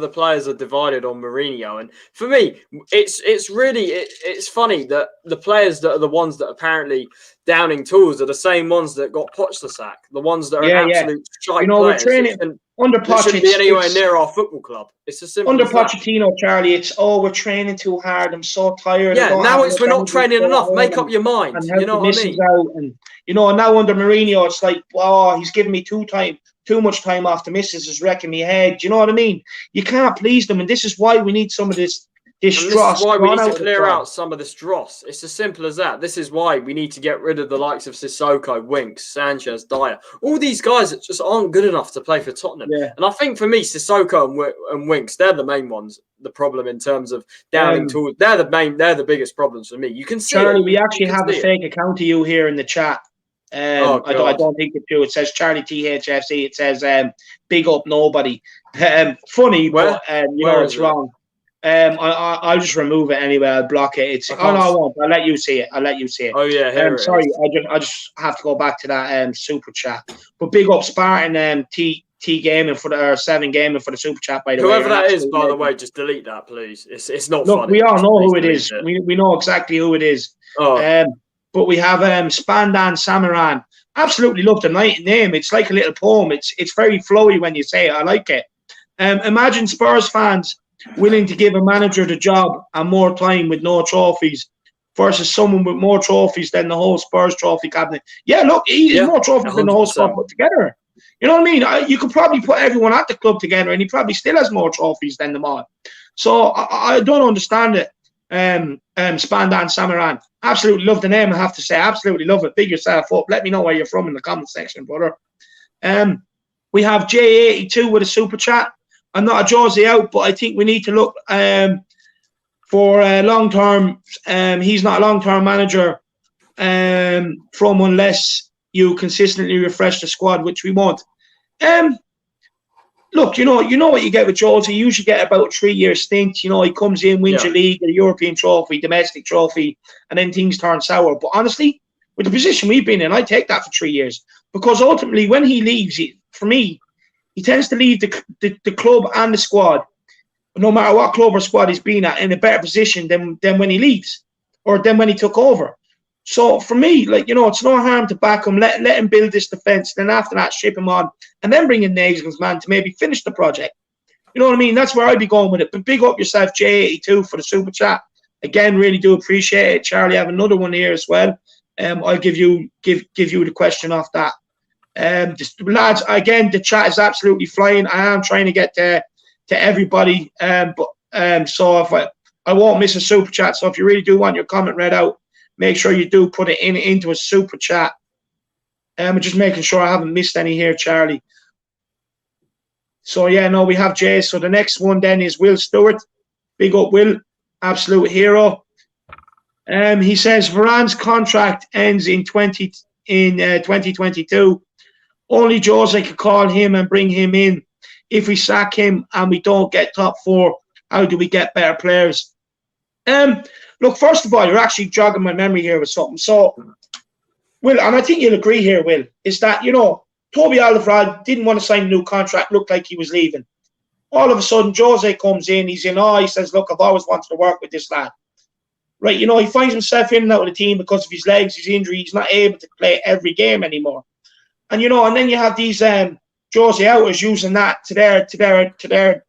Speaker 2: players are divided on Mourinho, and for me, it's really it's funny that the players that are the ones that apparently downing tools are the same ones that got Poch the sack, the ones that are absolute shite players.
Speaker 1: We're training under Poch.
Speaker 2: Shouldn't be anywhere near our football club. It's as simple
Speaker 1: under
Speaker 2: as that.
Speaker 1: Pochettino, Charlie. It's we're training too hard. I'm so tired.
Speaker 2: Yeah, now it's we're not training enough. Make up your mind. You know what I mean?
Speaker 1: Out and now under Mourinho, it's like, he's giving me too much time off. The missus is wrecking me head. Do you know what I mean? You can't please them, and this is why we need some of this dross.
Speaker 2: This is why we need to clear out some of this dross. It's as simple as that. This is why we need to get rid of the likes of Sissoko, Winks, Sanchez, Dyer. All these guys that just aren't good enough to play for Tottenham.
Speaker 1: Yeah.
Speaker 2: And I think for me, Sissoko and Winks, they're the main ones. The problem in terms of downing tools, they're the biggest problems for me. You can see,
Speaker 1: Charlie, we actually have a fake account of you here in the chat. I don't think it's true. It says Charlie THFC. It says big up nobody. Funny, but it's wrong. I'll just remove it anyway. I'll block it. I won't. I'll let you see it.
Speaker 2: Oh yeah.
Speaker 1: Sorry, I just have to go back to that super chat. But big up Spartan T Gaming for the 7 Gaming for the super chat. By the way,
Speaker 2: whoever that is, by the way, just delete that, please. It's not funny.
Speaker 1: We all know who it is. We know exactly who it is. But we have Spandan Samaran. Absolutely love the name. It's like a little poem. It's very flowy when you say it. I like it. Imagine Spurs fans willing to give a manager the job and more time with no trophies versus someone with more trophies than the whole Spurs trophy cabinet. Yeah, look, he has more trophies than the whole squad put together. You know what I mean? You could probably put everyone at the club together and he probably still has more trophies than them all. So I don't understand it. Spandan Samaran. Absolutely love the name, I have to say. Absolutely love it. Big yourself up. Let me know where you're from in the comment section, brother. We have J82 with a super chat. I'm not a Josie out, but I think we need to look for long-term. He's not a long-term manager from unless you consistently refresh the squad, which we won't. Look, you know what you get with Josie. You usually get about a 3-year stint. He comes in, wins a league, a European trophy, domestic trophy, and then things turn sour. But honestly, with the position we've been in, I take that for 3 years because ultimately, when he leaves, for me, he tends to leave the club and the squad, no matter what club or squad he's been at, in a better position than when he leaves or than when he took over. So for me, it's no harm to back him, let him build this defence, then after that, ship him on, and then bring in Nagelsmann to maybe finish the project. You know what I mean? That's where I'd be going with it. But big up yourself, J82, for the super chat. Again, really do appreciate it. Charlie, I have another one here as well. I'll give you the question off that. Lads, again, the chat is absolutely flying. I am trying to get to everybody, so if I won't miss a super chat. So if you really do want your comment read out, make sure you do put it into a super chat. I'm just making sure I haven't missed any here, Charlie. So yeah, no, we have Jay. So the next one then is Will Stewart. Big up, Will, absolute hero. He says Varane's contract ends in 2022. Only Jose could call him and bring him in. If we sack him and we don't get top 4, how do we get better players? Look, first of all, you're actually jogging my memory here with something. So, Will, and I think you'll agree here, Will, is that, Toby Alderweireld didn't want to sign a new contract, looked like he was leaving. All of a sudden, Jose comes in, he says, look, I've always wanted to work with this lad. Right, he finds himself in and out of the team because of his legs, his injury, he's not able to play every game anymore. And, and then you have these Jose out is using that to their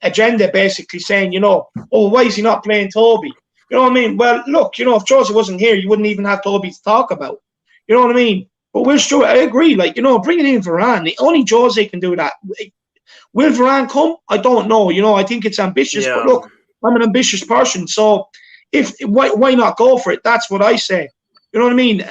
Speaker 1: agenda, basically saying, oh, why is he not playing Toby? You know what I mean? Well, look, if Jose wasn't here, you wouldn't even have Toby to talk about. You know what I mean? But Will Stewart, I agree. Bringing in Varane, only Jose can do that. Will Varane come? I don't know. I think it's ambitious. Yeah. But look, I'm an ambitious person, so why not go for it? That's what I say. You know what I mean?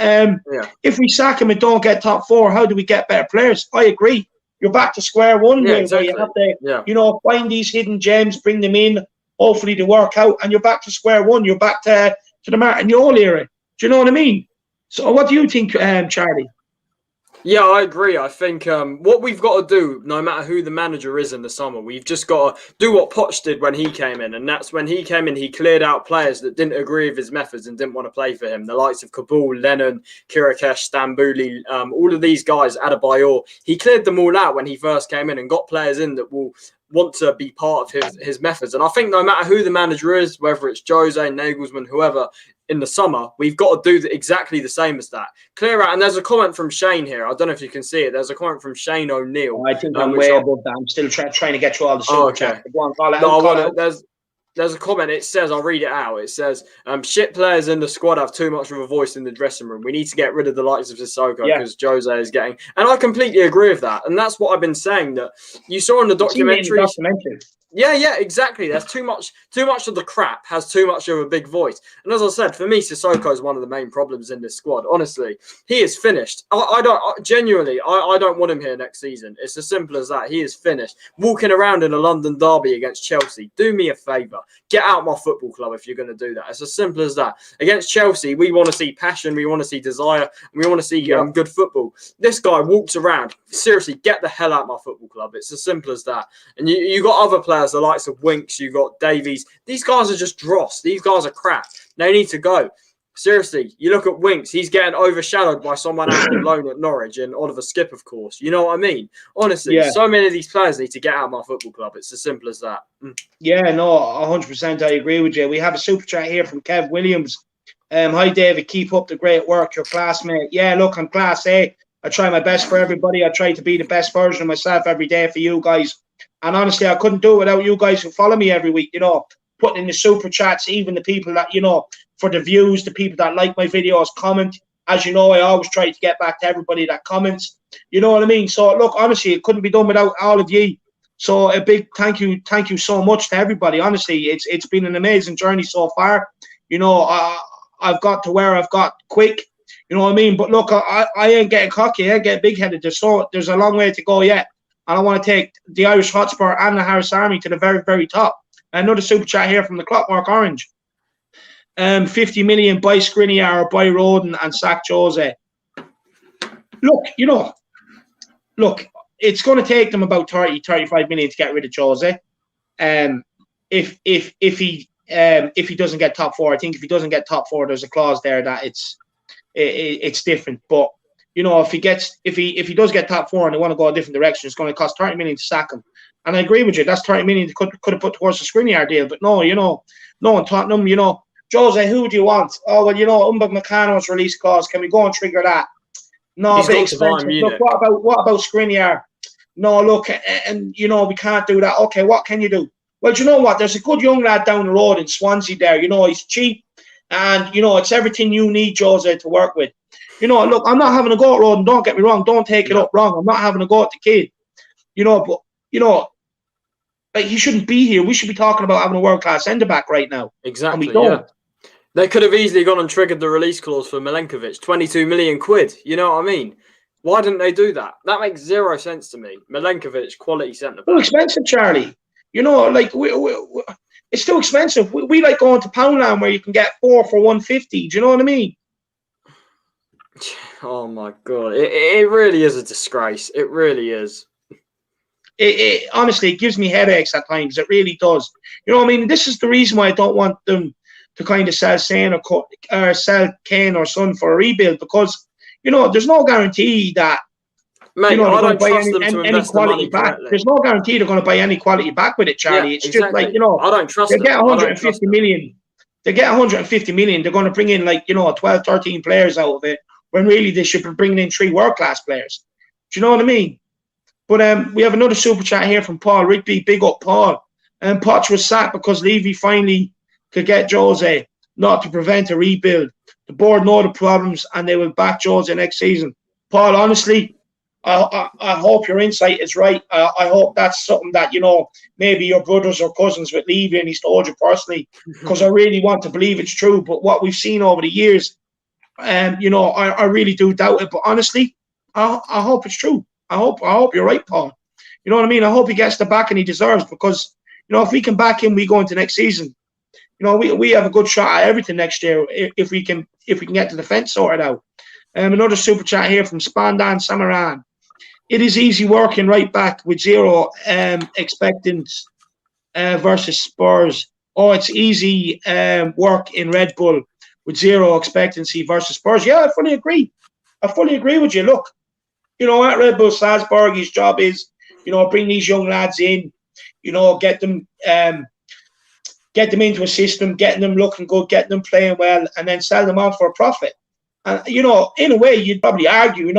Speaker 1: If we sack him and don't get top 4, how do we get better players? I agree. You're back to square one, where you have to, find these hidden gems, bring them in. Hopefully they work out, and you're back to square one. You're back to the Martin Yole era. Do you know what I mean? So, what do you think, Charlie?
Speaker 2: Yeah, I agree. I think what we've got to do, no matter who the manager is in the summer, we've just got to do what Poch did when he came in. And that's when he came in, he cleared out players that didn't agree with his methods and didn't want to play for him. The likes of Kabul, Lennon, Kirakesh, Stambouli, all of these guys, Adebayor. He cleared them all out when he first came in and got players in that will want to be part of his methods. And I think no matter who the manager is, whether it's Jose, Nagelsmann, whoever, in the summer, we've got to do exactly the same as that. Clear out. And there's a comment from Shane here. I don't know if you can see it. There's a comment from Shane O'Neill.
Speaker 1: I think I'm way above that. I'm still trying to get through all the super chat.
Speaker 2: There's a comment. It says, I'll read it out. It says, shit players in the squad have too much of a voice in the dressing room. We need to get rid of the likes of Sissoko because Jose is getting... And I completely agree with that. And that's what I've been saying, that you saw in the documentary. Yeah, exactly. There's too much of the crap has too much of a big voice. And as I said, for me, Sissoko is one of the main problems in this squad. Honestly, he is finished. I don't want him here next season. It's as simple as that. He is finished. Walking around in a London derby against Chelsea. Do me a favour. Get out my football club if you're going to do that. It's as simple as that. Against Chelsea, we want to see passion. We want to see desire. And we want to see good football. This guy walks around. Seriously, get the hell out of my football club. It's as simple as that. And you got other players, the likes of Winks, you got Davies. These guys are just dross. These guys are crap. They need to go. Seriously, you look at Winks, he's getting overshadowed by someone out on loan at Norwich and Oliver Skip, of course. You know what I mean? Honestly, so many of these players need to get out of my football club. It's as simple as that.
Speaker 1: Yeah, no, 100% I agree with you. We have a super chat here from Kev Williams. Hi, David. Keep up the great work. Your classmate. Yeah, look, I'm class A. I try my best for everybody. I try to be the best version of myself every day for you guys. And honestly, I couldn't do it without you guys who follow me every week, putting in the super chats, even the people that, for the views, the people that like my videos, comment. As you know, I always try to get back to everybody that comments. You know what I mean? So, look, honestly, it couldn't be done without all of you. So a big thank you so much to everybody. Honestly, it's been an amazing journey so far. I've got to where I've got quick. You know what I mean? But look, I ain't getting cocky. I ain't getting big-headed. There's a long way to go yet. And I want to take the Irish Hotspur and the Harris Army to the very, very top. Another super chat here from the Clockwork Orange. 50 million buy Skriniar or buy Roden and sack Jose. Look, it's going to take them about 30, 35 million to get rid of Jose. If he doesn't get top 4, I think if he doesn't get top 4, there's a clause there that it's different. But if he does get top 4 and they want to go a different direction, it's going to cost 30 million to sack him. And I agree with you. That's 30 million they could have put towards the Skriniar deal. But no in Tottenham, Jose, who do you want? Oh, well, Umbag Meccano's release clause. Can we go and trigger that? No, a bit expensive. Look, what about Skriniar? No, look, and we can't do that. Okay, what can you do? Well, do you know what? There's a good young lad down the road in Swansea there. He's cheap, and it's everything you need Jose to work with. Look, I'm not having a go at Roden. Don't get me wrong. Don't take it up wrong. I'm not having a go at the kid. But he shouldn't be here. We should be talking about having a world-class centre-back right now.
Speaker 2: Exactly,
Speaker 1: and we don't.
Speaker 2: Yeah. They could have easily gone and triggered the release clause for Milenkovic, 22 million quid. You know what I mean? Why didn't they do that? That makes zero sense to me. Milenkovic, quality centre-back.
Speaker 1: Too expensive, Charlie. It's too expensive. We like going to Poundland where you can get 4 for 150. Do you know what I mean?
Speaker 2: Oh my God. It really is a disgrace. It really is.
Speaker 1: It honestly, it gives me headaches at times. It really does. You know what I mean? This is the reason why I don't want them to kind of sell Sane or sell Kane or Son for a rebuild, because, there's no guarantee that
Speaker 2: I don't trust them to invest the money
Speaker 1: back.
Speaker 2: correctly.
Speaker 1: There's no guarantee they're going to buy any quality back with it, Charlie. It's
Speaker 2: exactly.
Speaker 1: Just like,
Speaker 2: I don't trust
Speaker 1: they
Speaker 2: them.
Speaker 1: get 150 million. They get 150 million. They're going to bring in 12, 13 players out of it, when really they should be bringing in 3 world-class players. Do you know what I mean? But we have another super chat here from Paul Rigby. Big up, Paul. Poch was sacked because Levy finally could get Jose, not to prevent a rebuild. The board know the problems and they will back Jose next season. Paul, honestly, I hope your insight is right. I hope that's something that, maybe your brothers or cousins with Levy and he's told you personally, because I really want to believe it's true. But what we've seen over the years, I really do doubt it. But honestly, I hope it's true. I hope you're right, Paul. You know what I mean? I hope he gets the backing he deserves because, if we can back him, we go into next season. We have a good shot at everything next year if we can get the defence sorted out. Another super chat here from Spandan Samaran. It is easy working right back with zero expectance versus Spurs. Oh, it's easy work in Red Bull with zero expectancy versus Spurs. Yeah, I fully agree. With you. Look, at Red Bull Salzburg, his job is, bring these young lads in, get them into a system, getting them looking good, getting them playing well, and then sell them on for a profit. And, in a way, you'd probably argue,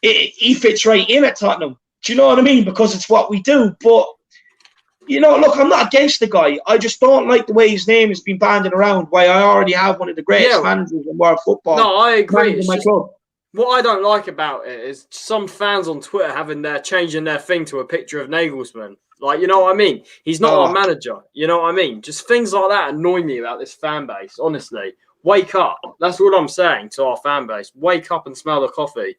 Speaker 1: he fits right in at Tottenham. Do you know what I mean? Because it's what we do. But, look, I'm not against the guy. I just don't like the way his name has been banded around, why I already have one of the greatest managers in world football.
Speaker 2: No, I agree.
Speaker 1: Club.
Speaker 2: What I don't like about it is some fans on Twitter changing their thing to a picture of Nagelsmann. Like, you know what I mean? He's not our manager. You know what I mean? Just things like that annoy me about this fan base, honestly. Wake up. That's what I'm saying to our fan base. Wake up and smell the coffee.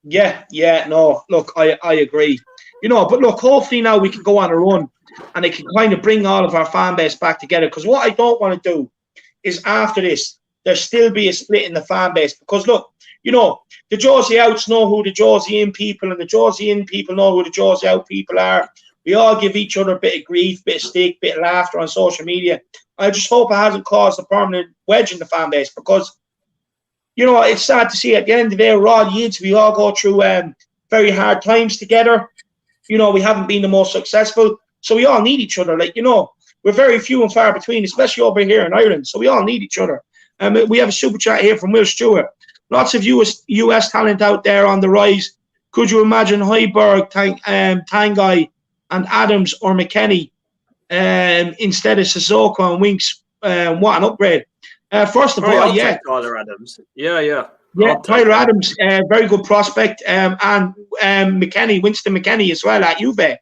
Speaker 1: Yeah, no, look, I agree. But look, hopefully now we can go on a run and it can kind of bring all of our fan base back together. Because what I don't want to do is after this, there still be a split in the fan base. Because look, the Josie outs know who the Josie in people and the Josie in people know who the Josie out people are. We all give each other a bit of grief, bit of stick, bit of laughter on social media. I just hope it hasn't caused a permanent wedge in the fan base because, it's sad to see at the end of the day, we're all yields. We all go through very hard times together. We haven't been the most successful. So we all need each other. We're very few and far between, especially over here in Ireland. So we all need each other. We have a super chat here from Will Stewart. Lots of US talent out there on the rise. Could you imagine Højbjerg, Tanguy, and Adams or McKennie instead of Sissoko and Winks? What an upgrade. First of all, yeah.
Speaker 2: Tyler Adams. Yeah.
Speaker 1: Yeah, Tyler Adams, very good prospect. And Winston McKennie as well at Juve.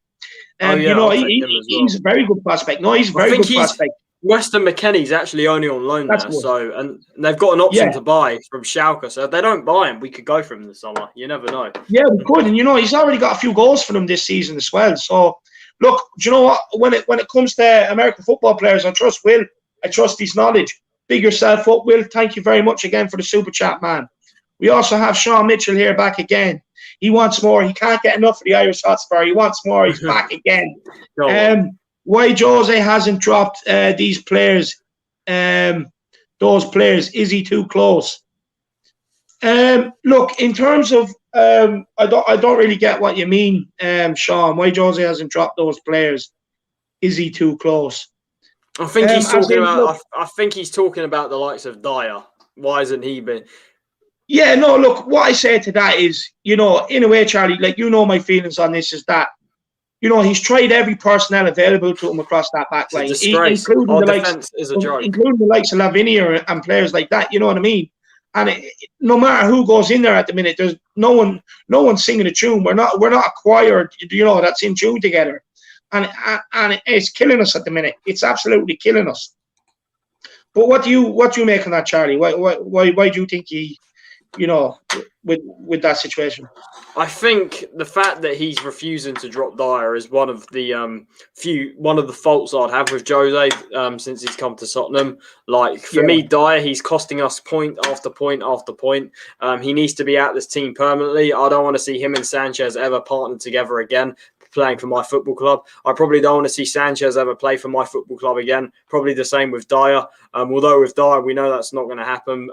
Speaker 1: He's a very good prospect. No, he's a very good prospect.
Speaker 2: Weston McKennie's actually only on loan there, so and they've got an option to buy from Schalke. So if they don't buy him, we could go for him this summer. You never know. Yeah,
Speaker 1: we could, and he's already got a few goals for them this season as well. So look, do you know what? When it comes to American football players, I trust Will. I trust his knowledge. Big yourself up, Will. Thank you very much again for the super chat, man. We also have Sean Mitchell here back again. He wants more. He can't get enough of the Irish Hotspur. He wants more. He's back again. Why Jose hasn't dropped these players, those players? Is he too close? Look, in terms of, I don't really get what you mean, Sean. Why Jose hasn't dropped those players? Is he too close?
Speaker 2: I think he's talking about. I think he's talking about the likes of Dyer. Why hasn't he been?
Speaker 1: Yeah, no. Look, what I say to that is, in a way, Charlie, my feelings on this is that. He's tried every personnel available to him across that back line, including the likes of Lavinia and players like that. You know what I mean? And no matter who goes in there at the minute, there's no one singing a tune. We're not a choir, that's in tune together, and it's killing us at the minute. It's absolutely killing us. But what do you make of that, Charlie? Why do you think he, with that situation?
Speaker 2: I think the fact that he's refusing to drop Dyer is one of the faults I'd have with Jose since he's come to Tottenham. For me, Dyer, he's costing us point after point after point. He needs to be out this team permanently. I don't want to see him and Sanchez ever partnered together again, playing for my football club. I probably don't want to see Sanchez ever play for my football club again. Probably the same with Dyer. Although with Dyer, we know that's not going to happen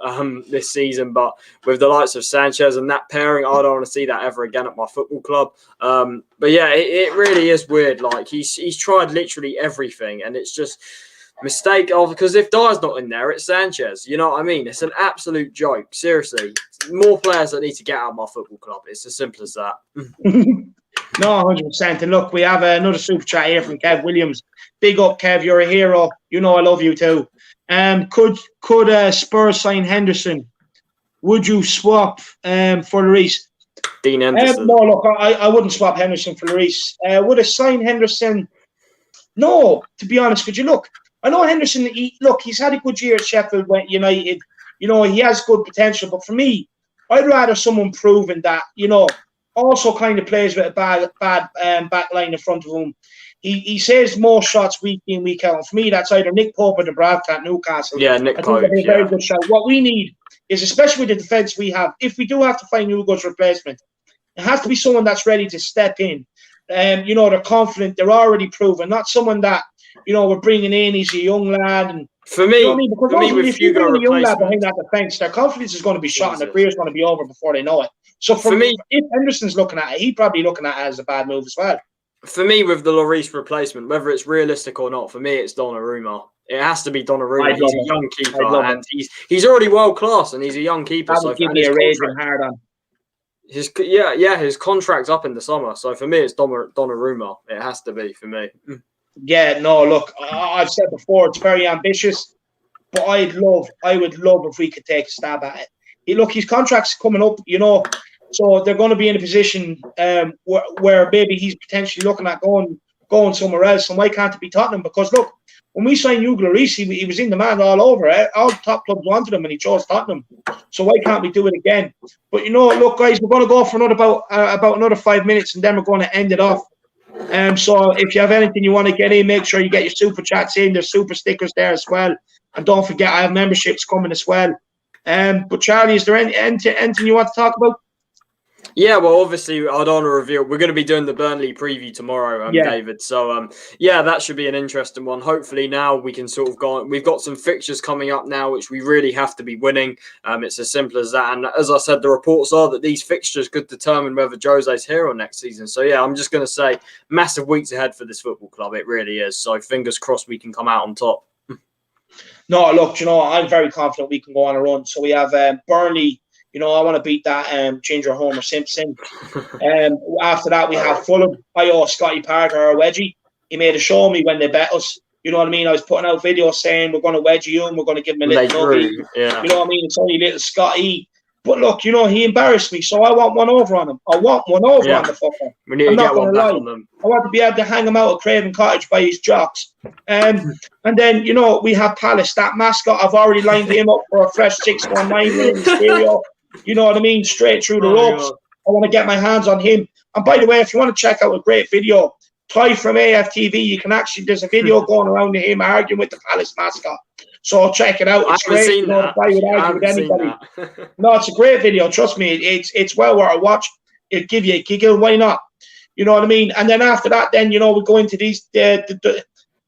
Speaker 2: this season. But with the likes of Sanchez and that pairing, I don't want to see that ever again at my football club. But yeah, it really is weird. He's tried literally everything, and it's just Mistake of, because if Dyer's not in there, it's Sanchez. You know what I mean? It's an absolute joke. Seriously. More players that need to get out of my football club. It's as simple as that.
Speaker 1: No, 100%. And look, we have another super chat here from Kev Williams. Big up, Kev. You're a hero. You know I love you too. Could Spurs sign Henderson? Would you swap for Lloris?
Speaker 2: Dean Henderson.
Speaker 1: No, look, I wouldn't swap Henderson for Lloris. Would I sign Henderson? No, to be honest with you. Look, I know Henderson, he's had a good year at Sheffield United. You know, he has good potential. But for me, I'd rather someone proven that, you know, also kind of plays with a bad back line in front of him. He saves more shots week in, week out. And for me, that's either Nick Pope or Dubravka at Newcastle.
Speaker 2: Yeah, Nick Pope.
Speaker 1: I think a very good shot. What we need is, especially with the defence we have, if we do have to find Hugo's replacement, it has to be someone that's ready to step in. You know, they're confident, they're already proven, not someone that, you know, we're bringing in, he's a young lad. And
Speaker 2: for me,
Speaker 1: you know what I mean? Because
Speaker 2: with
Speaker 1: if you bring a young lad behind
Speaker 2: replacement,
Speaker 1: that defence, their confidence is going to be shot and their career is going to be over before they know it. So for me, if Henderson's looking at it, he's probably looking at it as a bad move as well.
Speaker 2: For me, with the Lloris replacement, whether it's realistic or not, for me, it's Donnarumma. It has to be Donnarumma. He's a young keeper, and he's already world class, and he's a young keeper.
Speaker 1: That would give me a raging hard on.
Speaker 2: His contract's up in the summer, so for me, it's Donnarumma. It has to be for me.
Speaker 1: Yeah, no, look, I've said before, it's very ambitious, but I would love if we could take a stab at it. Look, his contract's coming up, you know, so they're going to be in a position where maybe he's potentially looking at going somewhere else. And why can't it be Tottenham? Because look, when we signed Hugo Lloris, he was in demand all over. All the top clubs wanted him, and he chose Tottenham. So why can't we do it again? But you know, look, guys, we're going to go for about another 5 minutes, and then we're going to end it off. So if you have anything you want to get in, make sure you get your super chats in. There's super stickers there as well, and don't forget I have memberships coming as well. But Charlie, is there anything you want to talk about?
Speaker 2: Yeah, well, obviously, I don't want to reveal. We're going to be doing the Burnley preview tomorrow, David. So, that should be an interesting one. Hopefully, now we can sort of go on. We've got some fixtures coming up now, which we really have to be winning. It's as simple as that. And as I said, the reports are that these fixtures could determine whether Jose's here or next season. So, yeah, I'm just going to say massive weeks ahead for this football club. It really is. So, fingers crossed we can come out on top.
Speaker 1: No, look, you know, I'm very confident we can go on a run. So, we have Burnley. You know, I want to beat that Ginger Homer Simpson. After that, we have Fulham. I owe Scotty Parker a wedgie. He made a show me when they bet us. You know what I mean? I was putting out videos saying we're going to wedgie you and we're going to give him a little nugget.
Speaker 2: Yeah.
Speaker 1: You know what I mean? It's only little Scotty. But look, you know, he embarrassed me, so I want one over on him. I want one over on the fucker.
Speaker 2: We need to get one back on them.
Speaker 1: I want to be able to hang him out at Craven Cottage by his jocks. And then, you know, we have Palace, that mascot. I've already lined him up for a fresh 619 in stereo. You know what I mean? Straight through the ropes. God. I want to get my hands on him. And by the way, if you want to check out a great video, Ty from AFTV, you can actually, there's a video going around of him arguing with the Palace mascot. So check it out. It's
Speaker 2: I haven't seen that.
Speaker 1: With anybody. No, it's a great video. Trust me, it's well worth a watch. It'll give you a giggle. Why not? You know what I mean? And then after that, then, you know, we go into these the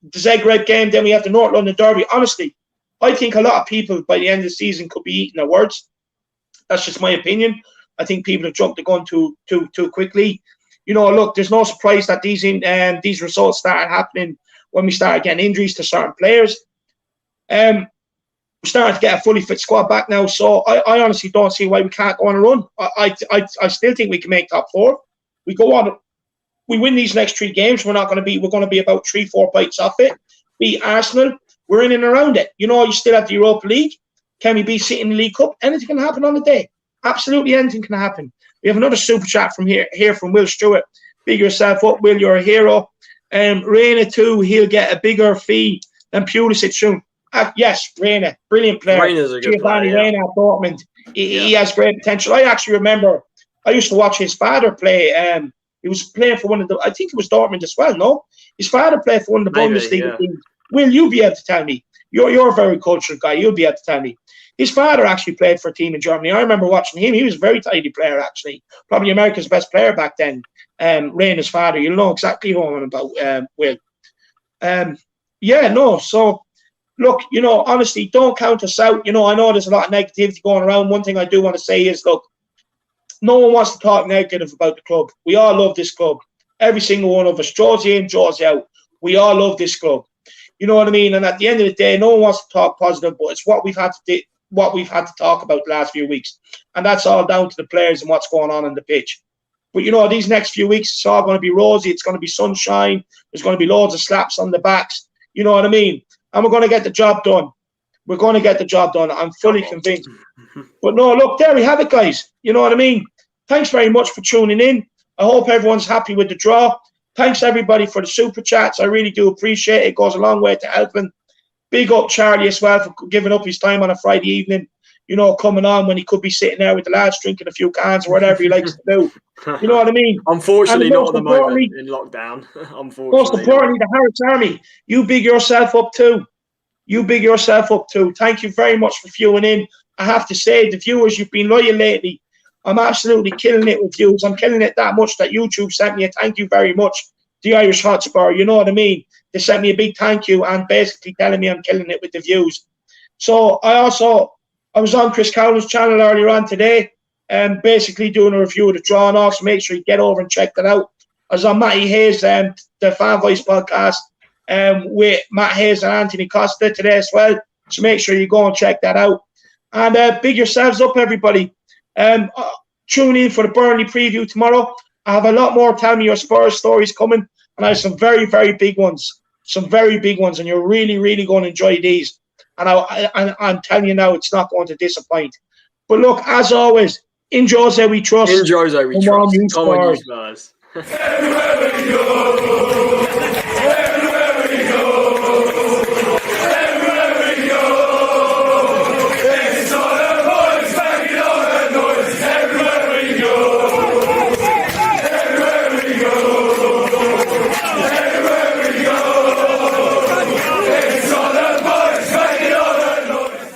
Speaker 1: Zagreb game. Then we have the North London Derby. Honestly, I think a lot of people by the end of the season could be eating their words. That's just my opinion. I think people have jumped the gun too quickly. You know, look, there's no surprise that these results started happening when we started getting injuries to certain players. We're starting to get a fully fit squad back now, so I honestly don't see why we can't go on a run. I still think we can make top four. We go on, we win these next 3 games. We're going to be about 3-4 bites off it. Beat Arsenal. We're in and around it. You know, you still have the Europa League. Can we be sitting in the League Cup? Anything can happen on the day. Absolutely anything can happen. We have another super chat from here from Will Stewart. Big yourself up, Will. You're a hero. Reina too. He'll get a bigger fee than Pulisic soon. Yes, Reina, brilliant player.
Speaker 2: Reina's a good player.
Speaker 1: Reina at Dortmund. He has great potential. I actually remember I used to watch his father play. He was playing for one of the. I think it was Dortmund as well. No, his father played for one of the Bundesliga teams. Will you be able to tell me? You're a very cultured guy. You'll be able to tell me. His father actually played for a team in Germany. I remember watching him. He was a very tidy player, actually. Probably America's best player back then. Reina's father. You'll know exactly who I'm about, Will. So, look, you know, honestly, don't count us out. You know, I know there's a lot of negativity going around. One thing I do want to say is, look, no one wants to talk negative about the club. We all love this club. Every single one of us. Josie in, Josie out. We all love this club. You know what I mean? And at the end of the day, no one wants to talk positive, but it's what we've had to talk about the last few weeks. And that's all down to the players and what's going on the pitch. But, these next few weeks, it's all going to be rosy. It's going to be sunshine. There's going to be loads of slaps on the backs. You know what I mean? And we're going to get the job done. We're going to get the job done. I'm fully convinced. But no, look, there we have it, guys. You know what I mean? Thanks very much for tuning in. I hope everyone's happy with the draw. Thanks, everybody, for the super chats. I really do appreciate it. It goes a long way to helping. Big up Charlie as well for giving up his time on a Friday evening, coming on when he could be sitting there with the lads drinking a few cans or whatever he likes to do. You know what I mean?
Speaker 2: Unfortunately, not at the moment in lockdown. Unfortunately.
Speaker 1: Most importantly, the Harris Army, you big yourself up too. Thank you very much for viewing in. I have to say, the viewers, you've been loyal lately. I'm absolutely killing it with views. I'm killing it that much that YouTube sent me a thank you very much. The Irish Hotspur, you know what I mean? They sent me a big thank you and basically telling me I'm killing it with the views. So I was on Chris Cowley's channel earlier on today, basically doing a review of the draw and also make sure you get over and check that out. I was on Matty Hayes, the Fan Voice podcast, with Matt Hayes and Anthony Costa today as well. So make sure you go and check that out. And big yourselves up, everybody. Tune in for the Burnley preview tomorrow. I have a lot more Tell Me Your Spurs stories coming, and I have some very, very big ones. And you're really, really going to enjoy these. And I'm telling you now, it's not going to disappoint. But look, as always, in Jose we trust.
Speaker 2: In Jose we trust. Come on, you Spurs.
Speaker 3: Everywhere we go. Everywhere we go. Everywhere we go. It's all the boys banging on that noise. Everywhere we go. Everywhere we go. Everywhere we go. It's all the boys banging on that noise.